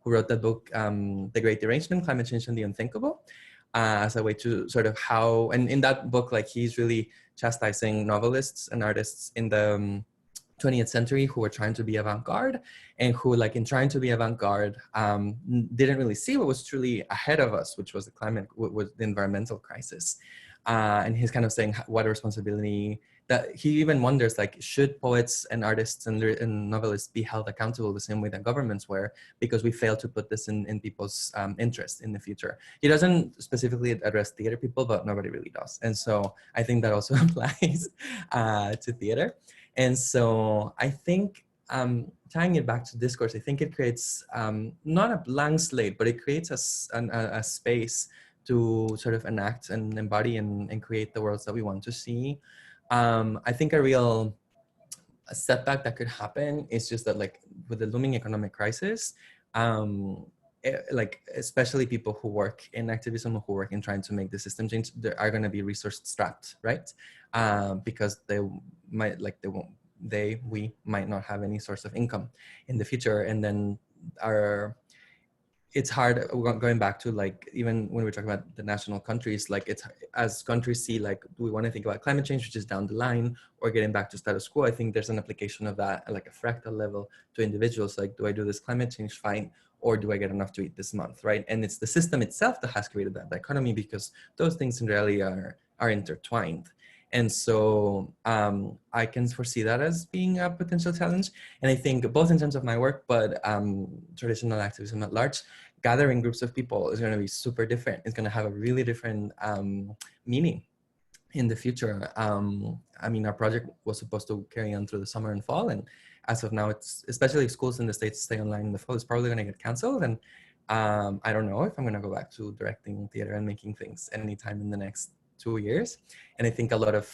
who wrote the book, The Great Derangement, Climate Change and the Unthinkable, as a way to sort of how, and in that book, like he's really chastising novelists and artists in the 20th century who were trying to be avant-garde, and who, like in trying to be avant-garde, didn't really see what was truly ahead of us, which was the climate, was the environmental crisis. And he's kind of saying what a responsibility, that he even wonders, like, should poets and artists and novelists be held accountable the same way that governments were, because we failed to put this in people's interest in the future. He doesn't specifically address theater people, but nobody really does. And so I think that also applies to theater. And so I think tying it back to discourse, I think it creates not a blank slate, but it creates a space to sort of enact and embody and create the worlds that we want to see. I think a setback that could happen is just that, like, with the looming economic crisis, like especially people who work in activism or who work in trying to make the system change, they are going to be resource strapped, right? Because they might, like, we might not have any source of income in the future. And then it's hard going back to, like, even when we're talking about the national countries, like, it's as countries see, like, do we want to think about climate change, which is down the line, or getting back to status quo? I think there's an application of that, like a fractal level, to individuals. Like, do I do this climate change fine, or do I get enough to eat this month, right? And it's the system itself that has created that dichotomy, because those things in reality are intertwined. And so I can foresee that as being a potential challenge. And I think both in terms of my work, but traditional activism at large, gathering groups of people is going to be super different. It's going to have a really different meaning in the future. I mean, our project was supposed to carry on through the summer and fall. And as of now, it's, especially if schools in the States stay online in the fall, it's probably going to get canceled. And I don't know if I'm going to go back to directing theater and making things anytime in the next 2 years. And I think a lot of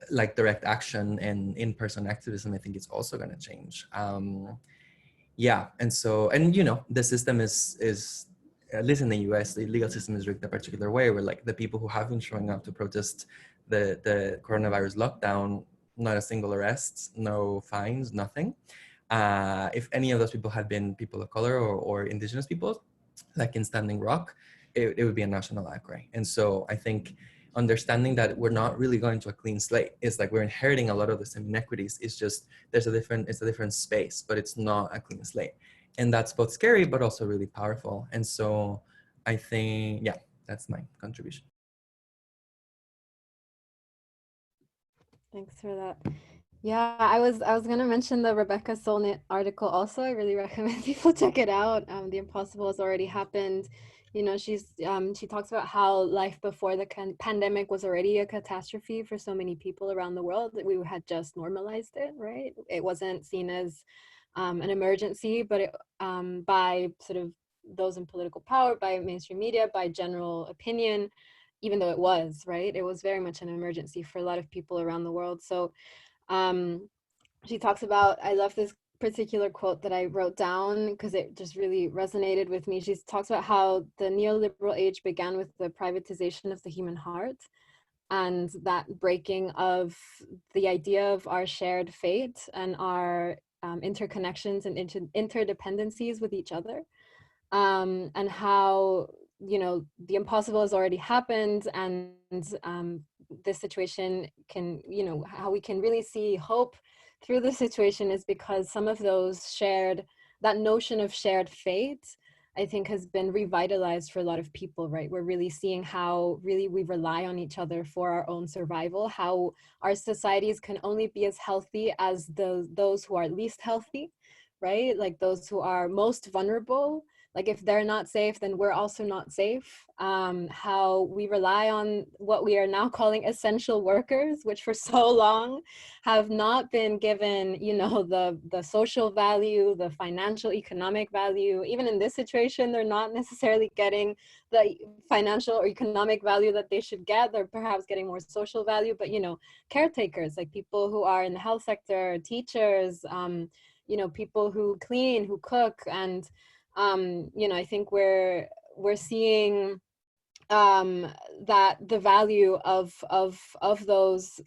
like direct action and in-person activism, I think it's also going to change. Yeah, and so, and you know, the system is at least in the US, the legal system is rigged a particular way, where, like, the people who have been showing up to protest the coronavirus lockdown, not a single arrest, no fines, nothing. If any of those people had been people of color or indigenous people, like in Standing Rock, it would be a national outcry. And so I think understanding that we're not really going to a clean slate, is like we're inheriting a lot of the same inequities. It's just it's a different space, but it's not a clean slate. And that's both scary, but also really powerful. And so I think, yeah, that's my contribution. Thanks for that. Yeah, I was gonna mention the Rebecca Solnit article also. I really recommend people check it out. The Impossible Has Already Happened. You know, she talks about how life before the pandemic was already a catastrophe for so many people around the world, that we had just normalized it, right? It wasn't seen as an emergency, but it, by sort of those in political power, by mainstream media, by general opinion, even though it was, right? It was very much an emergency for a lot of people around the world. So she talks about, I love this particular quote that I wrote down because it just really resonated with me. She talks about how the neoliberal age began with the privatization of the human heart, and that breaking of the idea of our shared fate and our interconnections and interdependencies with each other, and how, you know, the impossible has already happened, and this situation can, you know, how we can really see hope through the situation is because some of those that notion of shared fate, I think, has been revitalized for a lot of people, right? We're really seeing how really we rely on each other for our own survival, how our societies can only be as healthy as those who are least healthy, right? Like those who are most vulnerable. Like if they're not safe, then we're also not safe. How we rely on what we are now calling essential workers, which for so long have not been given, you know, the social value, the financial, economic value. Even in this situation, they're not necessarily getting the financial or economic value that they should get. They're perhaps getting more social value, but, you know, caretakers, like people who are in the health sector, teachers, you know, people who clean, who cook, and you know, I think we're seeing that the value of those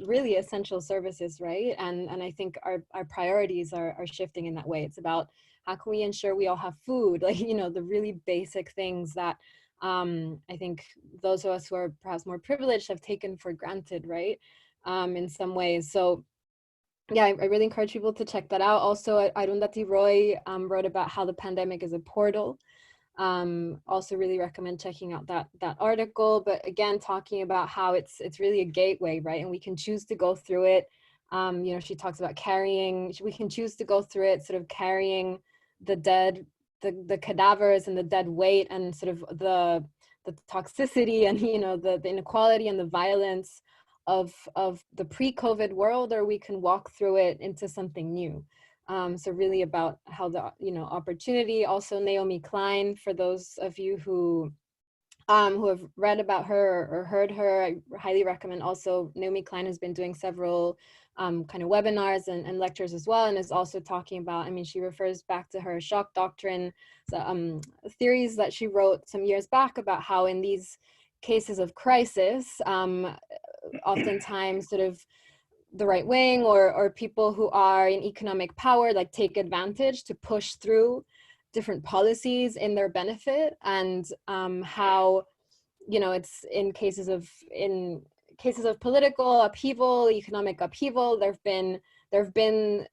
really essential services, right? And I think our priorities are shifting in that way. It's about how can we ensure we all have food, like, you know, the really basic things that I think those of us who are perhaps more privileged have taken for granted, right? In some ways. So yeah, I really encourage people to check that out. Also, Arundhati Roy wrote about how the pandemic is a portal. Also really recommend checking out that article, but again, talking about how it's really a gateway, right? And we can choose to go through it. You know, she talks about we can choose to go through it, sort of carrying the dead, the cadavers and the dead weight and sort of the toxicity and, you know, the inequality and the violence of the pre-COVID world, or we can walk through it into something new. So really about how the, you know, opportunity. Also Naomi Klein, for those of you who have read about her or heard her, I highly recommend. Also Naomi Klein has been doing several kind of webinars and lectures as well, and is also talking about, I mean, she refers back to her shock doctrine, theories that she wrote some years back about how in these cases of crisis, oftentimes sort of the right wing or people who are in economic power like take advantage to push through different policies in their benefit, and how, you know, it's in cases of political upheaval, economic upheaval, there have been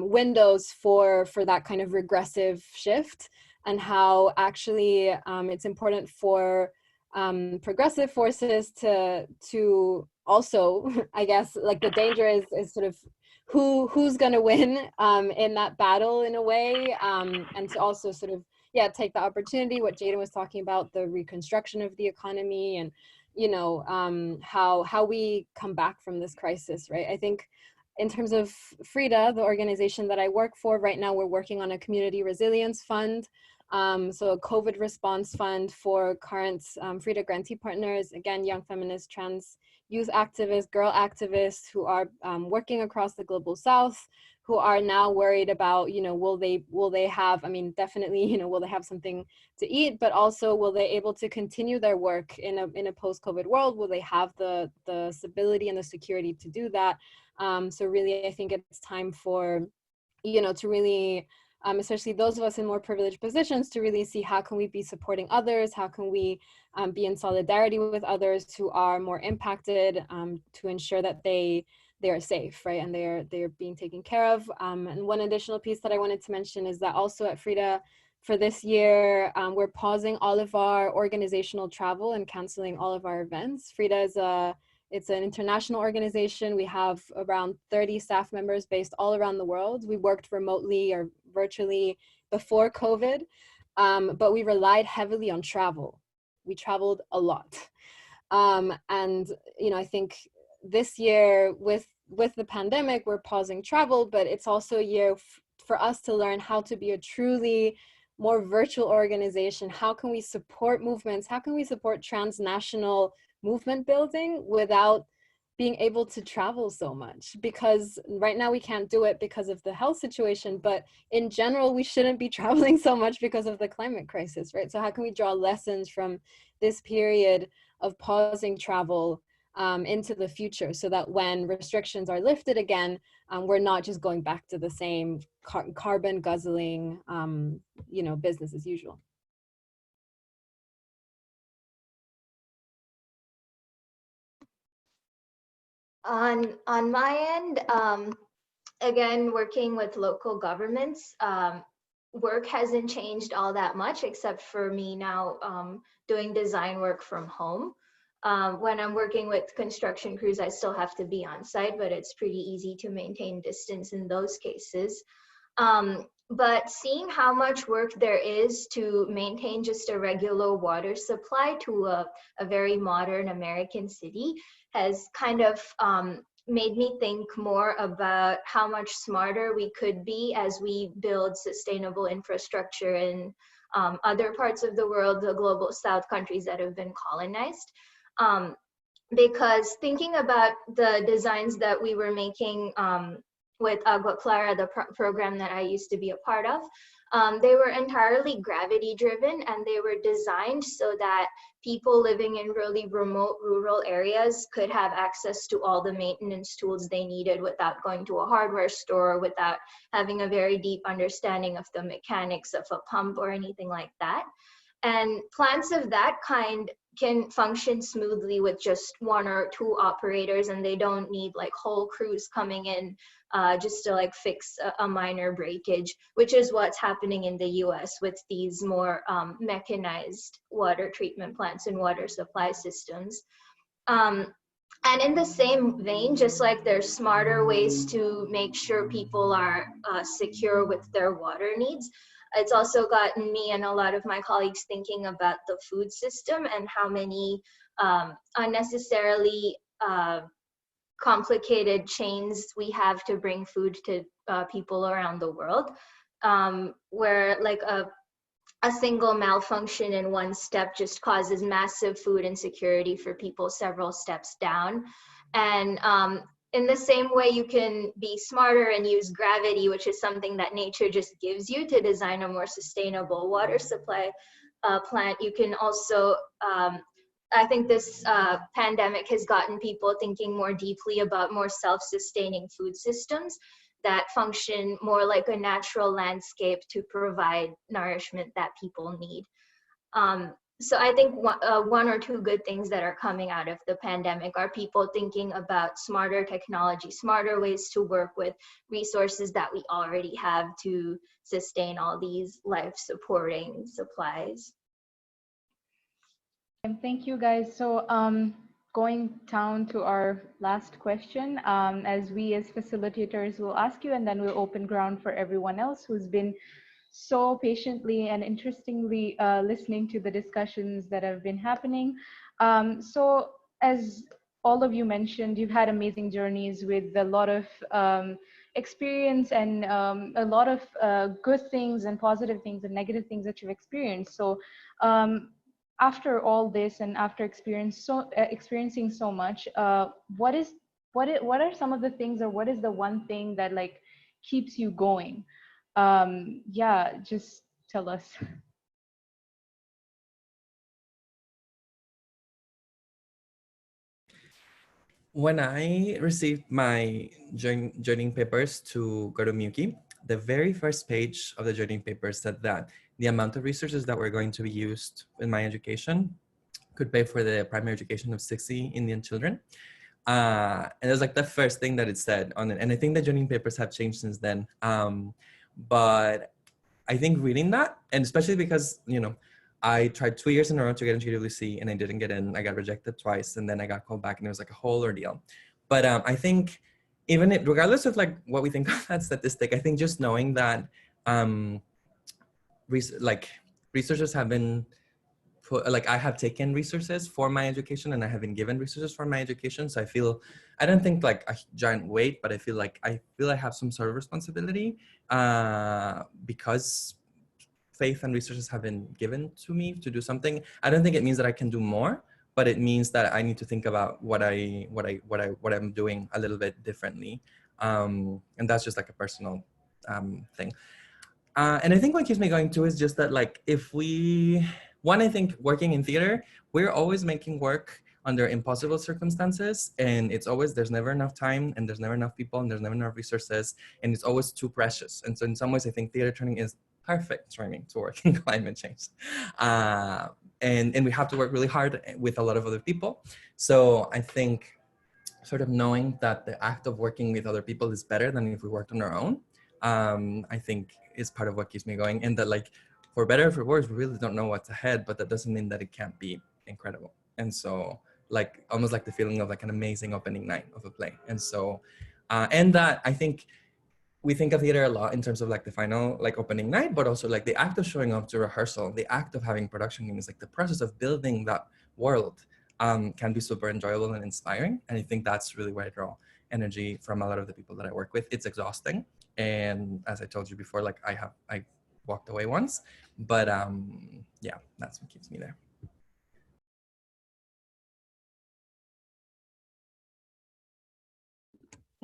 windows for that kind of regressive shift, and how actually it's important for progressive forces to also, I guess, like the danger is sort of who's going to win in that battle in a way, and to also sort of, yeah, take the opportunity, what Jayden was talking about, the reconstruction of the economy, and, you know, how we come back from this crisis, right? I think in terms of FRIDA, the organization that I work for right now, we're working on a community resilience fund. So a COVID response fund for current FRIDA grantee partners, again, young feminist, trans youth activists, girl activists who are working across the global South, who are now worried about, you know, will they have, I mean, definitely, you know, will they have something to eat, but also will they able to continue their work in a post-COVID world? Will they have the stability and the security to do that? So really, I think it's time for, you know, to really, especially those of us in more privileged positions, to really see how can we be supporting others, how can we be in solidarity with others who are more impacted, to ensure that they are safe, right, and they are being taken care of. And one additional piece that I wanted to mention is that also at FRIDA for this year, we're pausing all of our organizational travel and canceling all of our events. FRIDA is it's an international organization. We have around 30 staff members based all around the world. We worked remotely or virtually before COVID, but we relied heavily on travel. We traveled a lot. And, you know, I think this year with the pandemic, we're pausing travel, but it's also a year for us to learn how to be a truly more virtual organization. How can we support movements? How can we support transnational movement building without being able to travel so much? Because right now we can't do it because of the health situation, but in general, we shouldn't be traveling so much because of the climate crisis, right? So how can we draw lessons from this period of pausing travel into the future, so that when restrictions are lifted again, we're not just going back to the same carbon guzzling, you know, business as usual. On my end, again, working with local governments, work hasn't changed all that much, except for me now doing design work from home. When I'm working with construction crews, I still have to be on site, but it's pretty easy to maintain distance in those cases. But seeing how much work there is to maintain just a regular water supply to a very modern American city has kind of made me think more about how much smarter we could be as we build sustainable infrastructure in other parts of the world, the global South countries that have been colonized. Because thinking about the designs that we were making with Agua Clara, the program that I used to be a part of, They were entirely gravity driven, and they were designed so that people living in really remote rural areas could have access to all the maintenance tools they needed without going to a hardware store, without having a very deep understanding of the mechanics of a pump or anything like that. And plants of that kind can function smoothly with just 1 or 2 operators, and they don't need like whole crews coming in just to like fix a minor breakage, which is what's happening in the US with these more mechanized water treatment plants and water supply systems. And in the same vein, just like there's smarter ways to make sure people are secure with their water needs, it's also gotten me and a lot of my colleagues thinking about the food system and how many unnecessarily complicated chains we have to bring food to people around the world, where like a single malfunction in one step just causes massive food insecurity for people several steps down. And in the same way, you can be smarter and use gravity, which is something that nature just gives you to design a more sustainable water supply plant. You can also, I think this pandemic has gotten people thinking more deeply about more self-sustaining food systems that function more like a natural landscape to provide nourishment that people need. So I think 1 or 2 good things that are coming out of the pandemic are people thinking about smarter technology, smarter ways to work with resources that we already have to sustain all these life-supporting supplies. And thank you, guys. So going down to our last question, as we as facilitators will ask you, and then we'll open ground for everyone else who's been so patiently and interestingly listening to the discussions that have been happening. So as all of you mentioned, you've had amazing journeys with a lot of experience and a lot of good things and positive things and negative things that you've experienced. So after all this and after experiencing so much, what are some of the things, or what is the one thing that like keeps you going? Yeah, just tell us. When I received my joining papers to go to MUWCI, the very first page of the joining papers said that the amount of resources that were going to be used in my education could pay for the primary education of 60 Indian children. And it was like the first thing that it said on it. And I think the joining papers have changed since then. But I think reading that, and especially because, you know, I tried 2 years in a row to get into UWC and I didn't get in. I got rejected twice and then I got called back and it was like a whole ordeal. But I think even regardless of like what we think of that statistic, I think just knowing that researchers have been like I have taken resources for my education and I have been given resources for my education. So I don't think like a giant weight, but I feel I have some sort of responsibility because faith and resources have been given to me to do something. I don't think it means that I can do more, but it means that I need to think about what I'm doing a little bit differently. And that's just like a personal thing. And I think what keeps me going too is just that like I think working in theater, we're always making work under impossible circumstances, and there's never enough time, and there's never enough people, and there's never enough resources, and it's always too precious. And so in some ways, I think theater training is perfect training to work in climate change. And we have to work really hard with a lot of other people. So I think sort of knowing that the act of working with other people is better than if we worked on our own, I think is part of what keeps me going. And that like, for better or for worse, we really don't know what's ahead, but that doesn't mean that it can't be incredible. And so like, almost like the feeling of like an amazing opening night of a play. And so, and that I think we think of theater a lot in terms of like the final like opening night, but also like the act of showing up to rehearsal, the act of having production meetings, like the process of building that world can be super enjoyable and inspiring. And I think that's really where I draw energy from a lot of the people that I work with. It's exhausting. And as I told you before, like I walked away once, but yeah, that's what keeps me there.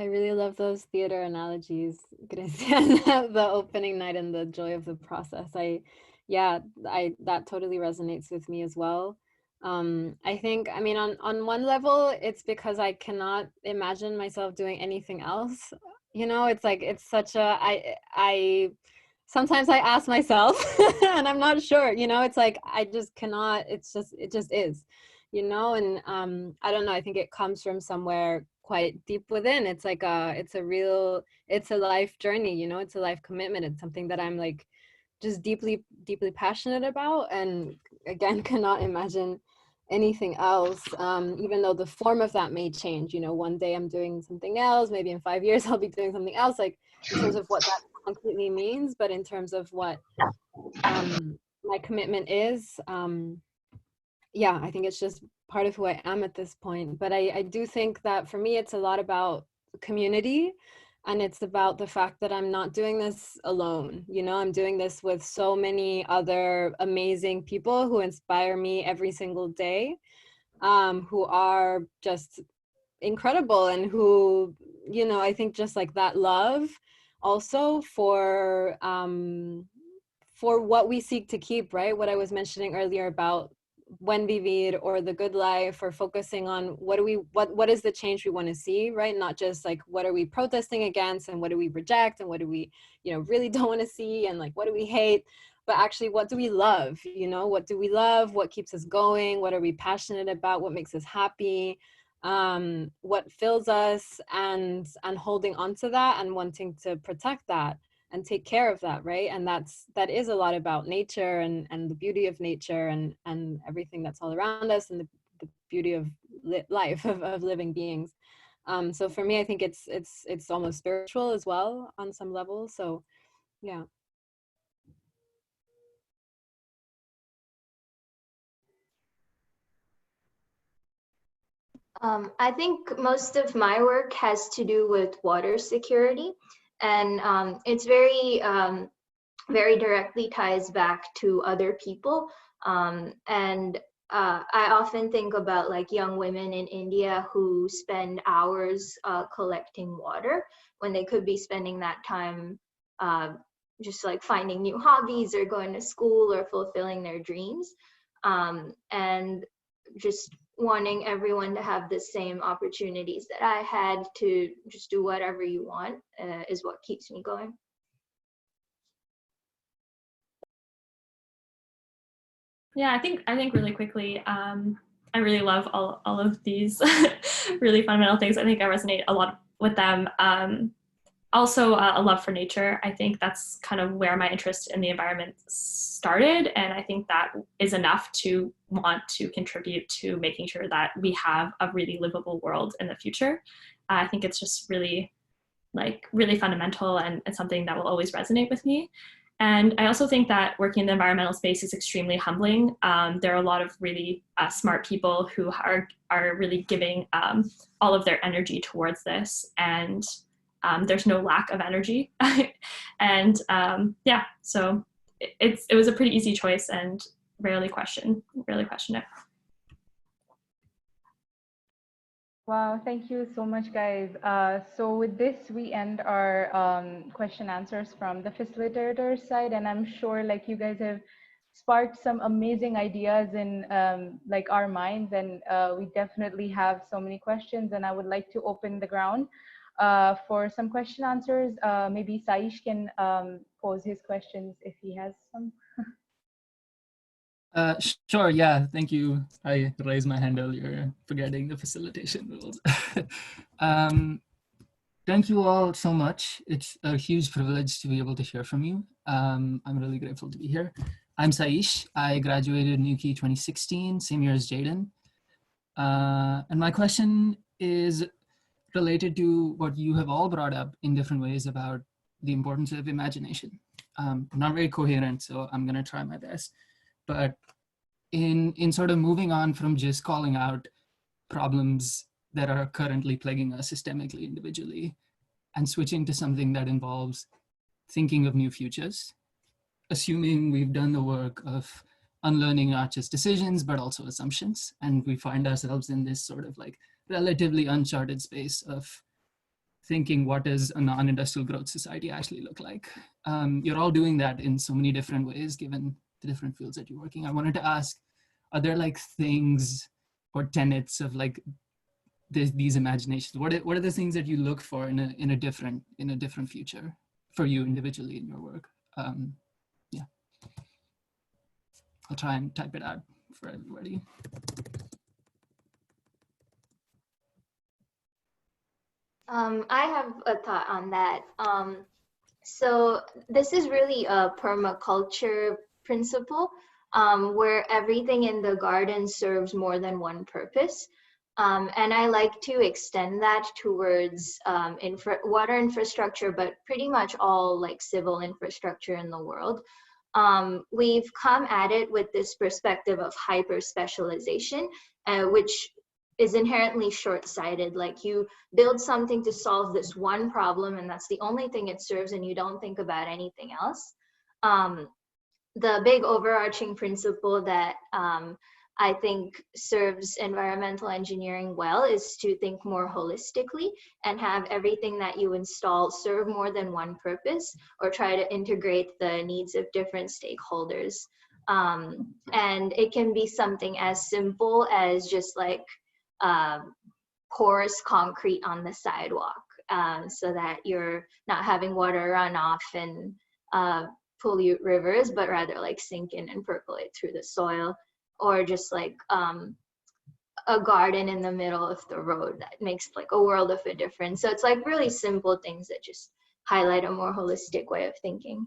I really love those theater analogies, Khristian. The opening night and the joy of the process. That totally resonates with me as well. I think, I mean, on one level, it's because I cannot imagine myself doing anything else. You know, it's like, it's such a, I sometimes I ask myself and I'm not sure, you know, it's like, I just cannot, it just is, you know, and I don't know, I think it comes from somewhere quite deep within. It's like it's a life journey, you know, it's a life commitment. It's something that I'm like just deeply passionate about, and again cannot imagine anything else, even though the form of that may change. You know, one day I'm doing something else, maybe in 5 years I'll be doing something else, like in terms of what that concretely means, but in terms of what my commitment is, yeah, I think it's just part of who I am at this point. But I do think that for me, it's a lot about community, and it's about the fact that I'm not doing this alone. You know, I'm doing this with so many other amazing people who inspire me every single day, who are just incredible, and who, you know, I think just like that love also for what we seek to keep, right? What I was mentioning earlier about buen vivir, or the good life, or focusing on what is the change we want to see, right? Not just like what are we protesting against, and what do we reject, and what do we, you know, really don't want to see, and like what do we hate, but actually what do we love, you know? What do we love? What keeps us going? What are we passionate about? What makes us happy? What fills us, and holding on to that and wanting to protect that and take care of that, right? And that is a lot about nature, and the beauty of nature, and everything that's all around us, and the beauty of life, of living beings. So for me, I think it's almost spiritual as well on some level. So yeah. I think most of my work has to do with water security, and it's very directly ties back to other people. And I often think about like young women in India who spend hours collecting water when they could be spending that time just like finding new hobbies, or going to school, or fulfilling their dreams. And just wanting everyone to have the same opportunities that I had to just do whatever you want is what keeps me going. Yeah, I think really quickly, I really love all of these really fundamental things. I think I resonate a lot with them. Also, a love for nature. I think that's kind of where my interest in the environment started, and I think that is enough to want to contribute to making sure that we have a really livable world in the future. I think it's just really fundamental, and something that will always resonate with me. And I also think that working in the environmental space is extremely humbling. There are a lot of really smart people who are really giving all of their energy towards this, and there's no lack of energy. And yeah, so it was a pretty easy choice, and rarely question it. Wow, thank you so much, guys. So with this, we end our question answers from the facilitator side, and I'm sure like you guys have sparked some amazing ideas in like our minds, and we definitely have so many questions, and I would like to open the ground for some question answers. Maybe Saish can pose his questions if he has some. Sure, yeah, thank you. I raised my hand earlier, forgetting the facilitation rules. Thank you all so much. It's a huge privilege to be able to hear from you. I'm really grateful to be here. I'm Saish. I graduated in MUWCI 2016, same year as Jayden. And my question is related to what you have all brought up in different ways about the importance of imagination. Not very coherent, so I'm gonna try my best. But in sort of moving on from just calling out problems that are currently plaguing us systemically, individually, and switching to something that involves thinking of new futures, assuming we've done the work of unlearning not just decisions, but also assumptions. And we find ourselves in this sort of like relatively uncharted space of thinking, what does a non-industrial growth society actually look like? You're all doing that in so many different ways, given the different fields that you're working. I wanted to ask, are there like things or tenets of like these imaginations? What are the things that you look for in a different future for you individually in your work? Yeah, I'll try and type it out for everybody. I have a thought on that. So this is really a permaculture principle where everything in the garden serves more than one purpose. And I like to extend that towards water infrastructure, but pretty much all like civil infrastructure in the world. We've come at it with this perspective of hyper specialization, which is inherently short-sighted. Like you build something to solve this one problem and that's the only thing it serves and you don't think about anything else. The big overarching principle that I think serves environmental engineering well is to think more holistically and have everything that you install serve more than one purpose, or try to integrate the needs of different stakeholders. And it can be something as simple as just like porous concrete on the sidewalk so that you're not having water run off and pollute rivers, but rather like sink in and percolate through the soil, or just like a garden in the middle of the road that makes like a world of a difference. So it's like really simple things that just highlight a more holistic way of thinking.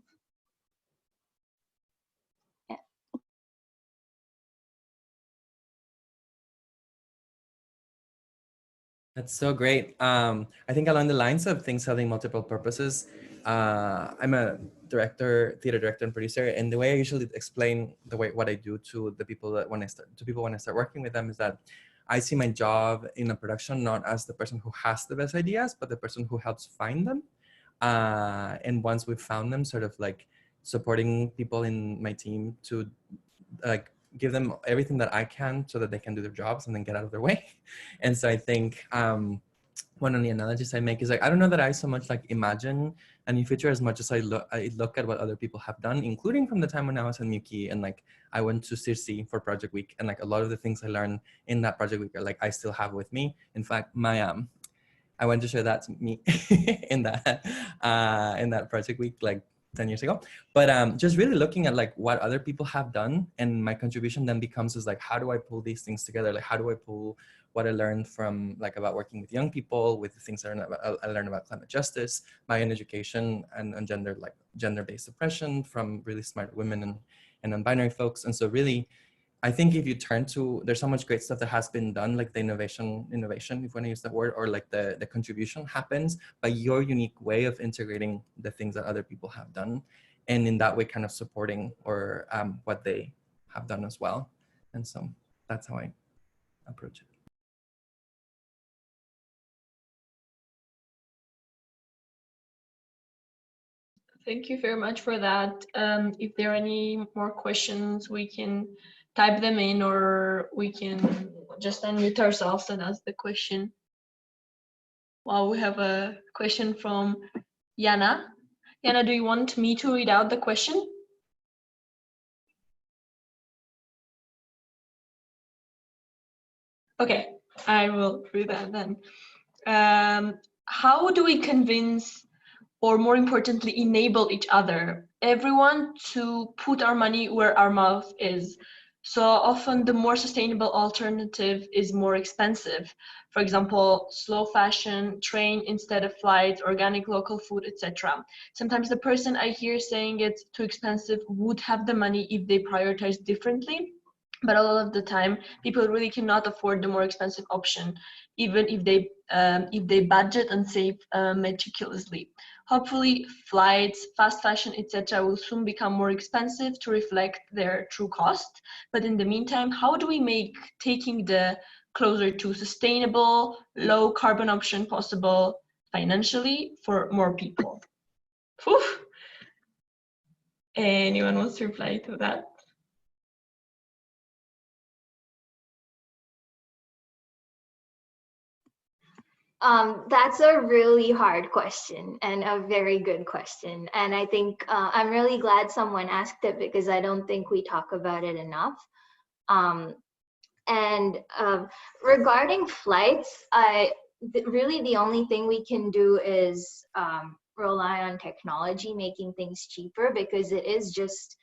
That's so great. I think along the lines of things having multiple purposes, I'm a theater director and producer, and the way I usually explain what I do to the people when I start working with them is that I see my job in a production not as the person who has the best ideas, but the person who helps find them. And once we've found them, sort of like supporting people in my team to like give them everything that I can so that they can do their jobs and then get out of their way. And so I think one of the analogies I make is like, I don't know that I so much like imagine a new future as much as I look at what other people have done, including from the time when I was in MUWCI and like I went to CIRSI for Project Week, and like a lot of the things I learned in that Project Week are like I still have with me. In fact, my I went to share that to me in that Project Week like 10 years ago. But just really looking at like what other people have done, and my contribution then becomes is like, how do I pull these things together? Like, how do I pull what I learned from like about working with young people, with the things I learned about climate justice, my own education and gender-based oppression from really smart women and non-binary folks. And so really, I think if you turn to, there's so much great stuff that has been done, like the innovation, if you want to use that word, or like the contribution happens by your unique way of integrating the things that other people have done. And in that way, kind of supporting or what they have done as well. And so that's how I approach it. Thank you very much for that. If there are any more questions, we can type them in, or we can just unmute ourselves and ask the question. Well, we have a question from Yana. Yana, do you want me to read out the question? Okay, I will read that then. How do we convince, or more importantly, enable each other, everyone, to put our money where our mouth is? So often the more sustainable alternative is more expensive. For example, slow fashion, train instead of flights, organic local food, etc. Sometimes the person I hear saying it's too expensive would have the money if they prioritize differently. But a lot of the time, people really cannot afford the more expensive option, even if they budget and save meticulously. Hopefully, flights, fast fashion, etc. will soon become more expensive to reflect their true cost. But in the meantime, how do we make taking the closer to sustainable, low carbon option possible financially for more people? Whew. Anyone wants to reply to that? That's a really hard question and a very good question. And I think I'm really glad someone asked it because I don't think we talk about it enough. Regarding flights, really the only thing we can do is rely on technology, making things cheaper, because it is just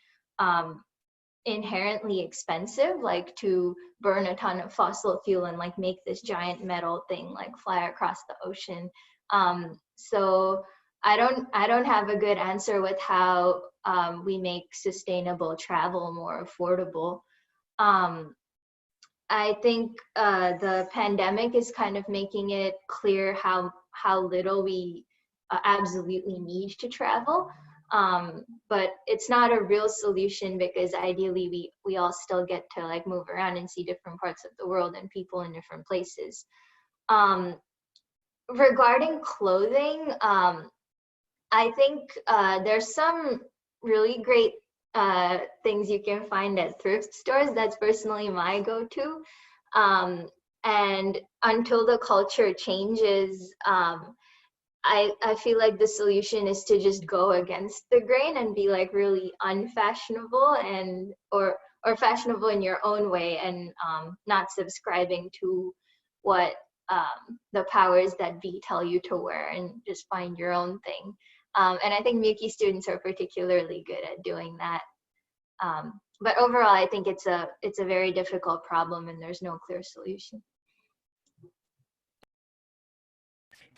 inherently expensive, like to burn a ton of fossil fuel and like make this giant metal thing like fly across the ocean. So I don't have a good answer with how we make sustainable travel more affordable. I think the pandemic is kind of making it clear how little we absolutely need to travel. But it's not a real solution because ideally we all still get to like move around and see different parts of the world and people in different places. Regarding clothing, I think there's some really great things you can find at thrift stores. That's personally my go-to. And until the culture changes, I feel like the solution is to just go against the grain and be like really unfashionable and or fashionable in your own way, and not subscribing to what the powers that be tell you to wear, and just find your own thing. And I think MUWCI students are particularly good at doing that. But overall, I think it's a very difficult problem and there's no clear solution.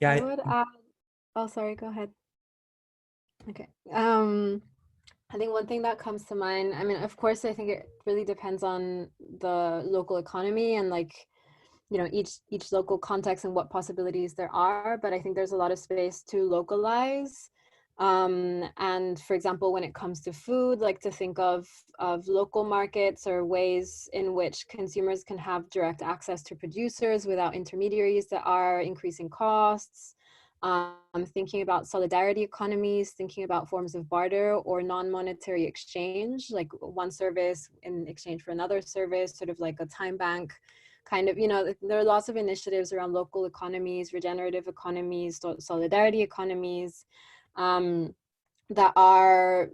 Yeah, I would add, oh, sorry, go ahead. Okay. I think one thing that comes to mind, I mean, of course, I think it really depends on the local economy and like, you know, each local context and what possibilities there are, but I think there's a lot of space to localize. And for example, when it comes to food, like to think of local markets or ways in which consumers can have direct access to producers without intermediaries that are increasing costs. Thinking about solidarity economies, thinking about forms of barter or non-monetary exchange, like one service in exchange for another service, sort of like a time bank kind of, you know, there are lots of initiatives around local economies, regenerative economies, solidarity economies, that are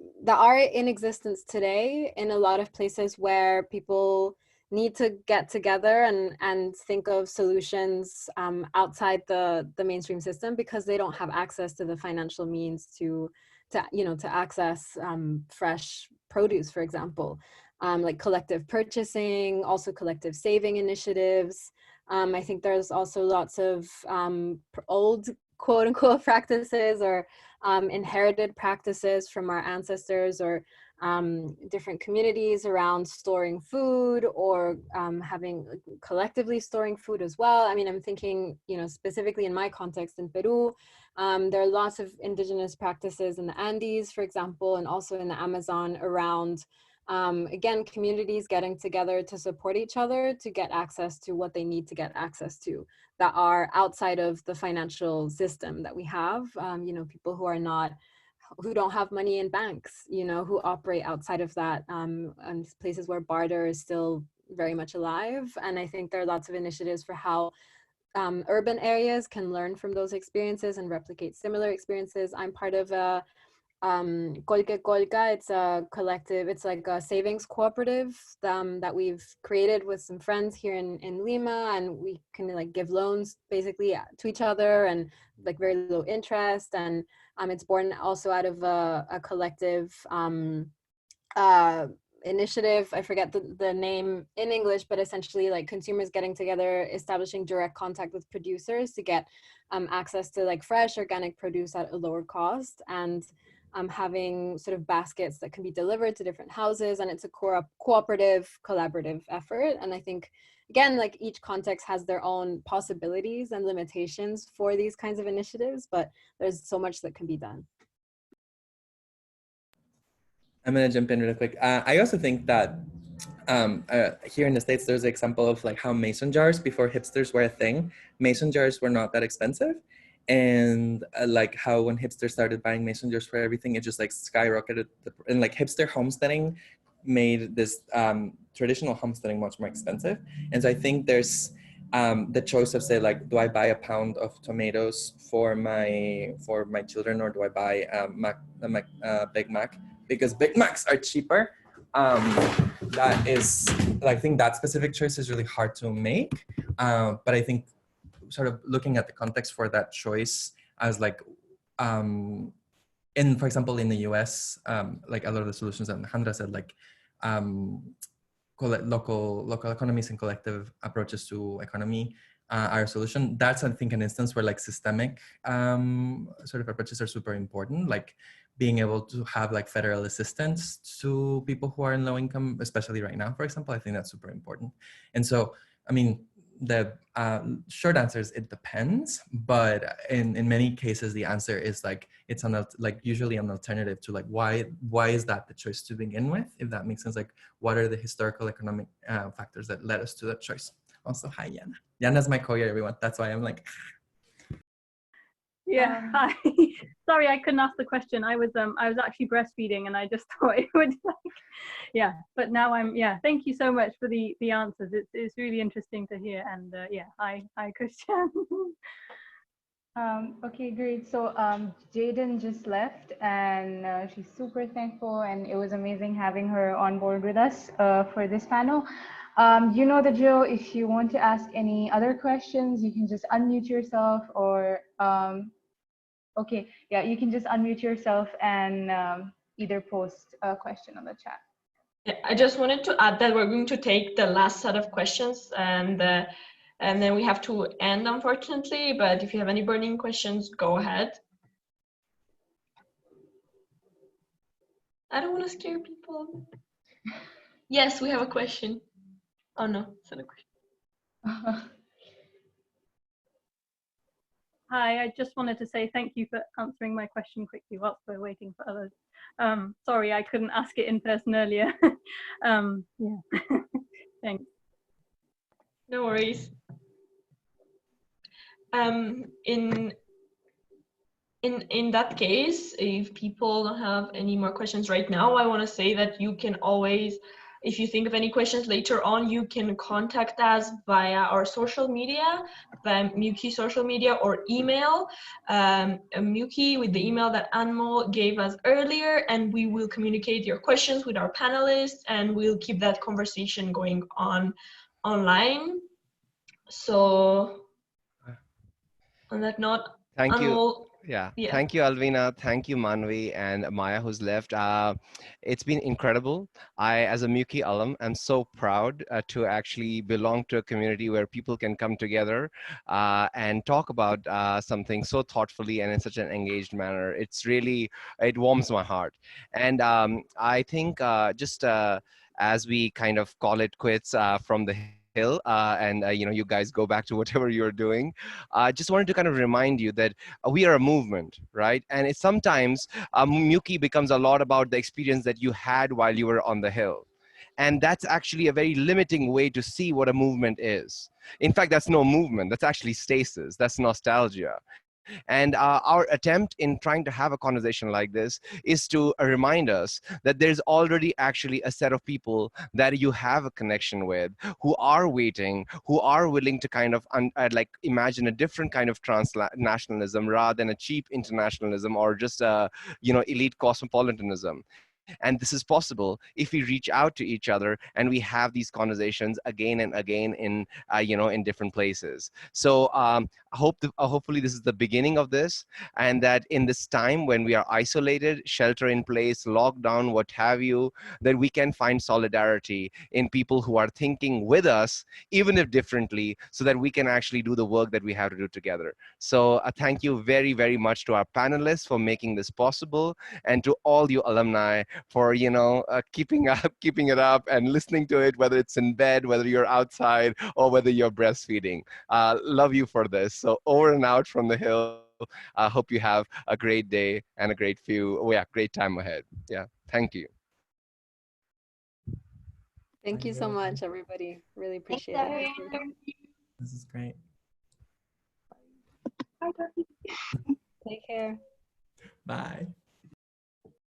in existence today in a lot of places where people need to get together and think of solutions outside the mainstream system because they don't have access to the financial means to access fresh produce, for example, like collective purchasing, also collective saving initiatives. I think there's also lots of old quote unquote practices or inherited practices from our ancestors or different communities around storing food or having collectively storing food as well. I mean, I'm thinking, you know, specifically in my context in Peru, there are lots of indigenous practices in the Andes, for example, and also in the Amazon around, again, communities getting together to support each other to get access to what they need to get access to that are outside of the financial system that we have, you know, people who don't have money in banks, you know, who operate outside of that, and places where barter is still very much alive. And I think there are lots of initiatives for how urban areas can learn from those experiences and replicate similar experiences. I'm part of a Kolka. It's a collective, it's like a savings cooperative that we've created with some friends here in Lima, and we can like give loans basically to each other and like very low interest, and it's born also out of a collective initiative. I forget the name in English, but essentially like consumers getting together, establishing direct contact with producers to get access to like fresh organic produce at a lower cost, and having sort of baskets that can be delivered to different houses. And it's a cooperative, collaborative effort. And I think, again, like each context has their own possibilities and limitations for these kinds of initiatives, but there's so much that can be done. I'm going to jump in real quick. I also think that here in the States, there's an example of like how mason jars, before hipsters were a thing, mason jars were not that expensive. And like how when hipsters started buying mason jars for everything, it just like skyrocketed. And like hipster homesteading made this traditional homesteading much more expensive. And so I think there's the choice of say like, do I buy a pound of tomatoes for my children, or do I buy a Big Mac, because Big Macs are cheaper? That is, I think that specific choice is really hard to make. But I think sort of looking at the context for that choice as like, for example, in the US, like a lot of the solutions that Majandra said, like local economies and collective approaches to economy are a solution. That's, I think, an instance where like systemic sort of approaches are super important, like being able to have like federal assistance to people who are in low income, especially right now, for example. I think that's super important. And so, I mean, the short answer is it depends, but in many cases the answer is like it's like usually an alternative to like why is that the choice to begin with, if that makes sense. Like, what are the historical economic factors that led us to that choice? Also, hi Yana. Yana's my co-year, everyone. That's why I'm like. Yeah, hi. Sorry, I couldn't ask the question. I was actually breastfeeding, and I just thought it would like, yeah. But now thank you so much for the answers. It's really interesting to hear. And hi Khristian. Okay, great. So Jayden just left, and she's super thankful, and it was amazing having her on board with us for this panel. You know the drill. If you want to ask any other questions, you can just unmute yourself, or okay, yeah, you can just unmute yourself and either post a question on the chat. Yeah, I just wanted to add that we're going to take the last set of questions, and then we have to end, unfortunately. But if you have any burning questions, go ahead. I don't want to scare people. Yes, we have a question. Oh no, it's not a question. Hi, I just wanted to say thank you for answering my question quickly whilst we're waiting for others. Sorry, I couldn't ask it in person earlier. Yeah, thanks. No worries. In that case, if people don't have any more questions right now, I want to say that you can always, if you think of any questions later on, you can contact us via our social media, the MUWCI social media, or email MUWCI with the email that Anmo gave us earlier, and we will communicate your questions with our panelists, and we'll keep that conversation going on online. So on that note, thank you. Anmol, Yeah, thank you, Alvina. Thank you, Manvi and Maya, who's left. It's been incredible. I, as a MUWCI alum, am so proud to actually belong to a community where people can come together and talk about something so thoughtfully and in such an engaged manner. It's really, it warms my heart. And I think just as we kind of call it quits from the hill, and you know, you guys go back to whatever you're doing. I just wanted to kind of remind you that we are a movement, right? And it's sometimes MUWCI becomes a lot about the experience that you had while you were on the hill. And that's actually a very limiting way to see what a movement is. In fact, that's no movement, that's actually stasis, that's nostalgia. And our attempt in trying to have a conversation like this is to remind us that there's already actually a set of people that you have a connection with, who are waiting, who are willing to kind of like imagine a different kind of transnationalism rather than a cheap internationalism or just a, you know, elite cosmopolitanism. And this is possible if we reach out to each other and we have these conversations again and again in, you know, in different places. So hopefully this is the beginning of this, and that in this time when we are isolated, shelter in place, lockdown, what have you, that we can find solidarity in people who are thinking with us, even if differently, so that we can actually do the work that we have to do together. So thank you very, very much to our panelists for making this possible, and to all you alumni for, you know, keeping it up and listening to it, whether it's in bed, whether you're outside, or whether you're breastfeeding. Love you for this. So over and out from the hill. I hope you have a great day and a great great time ahead. Yeah, thank you. Thank you so much, everybody. Really appreciate it. This is great. Take care. Bye.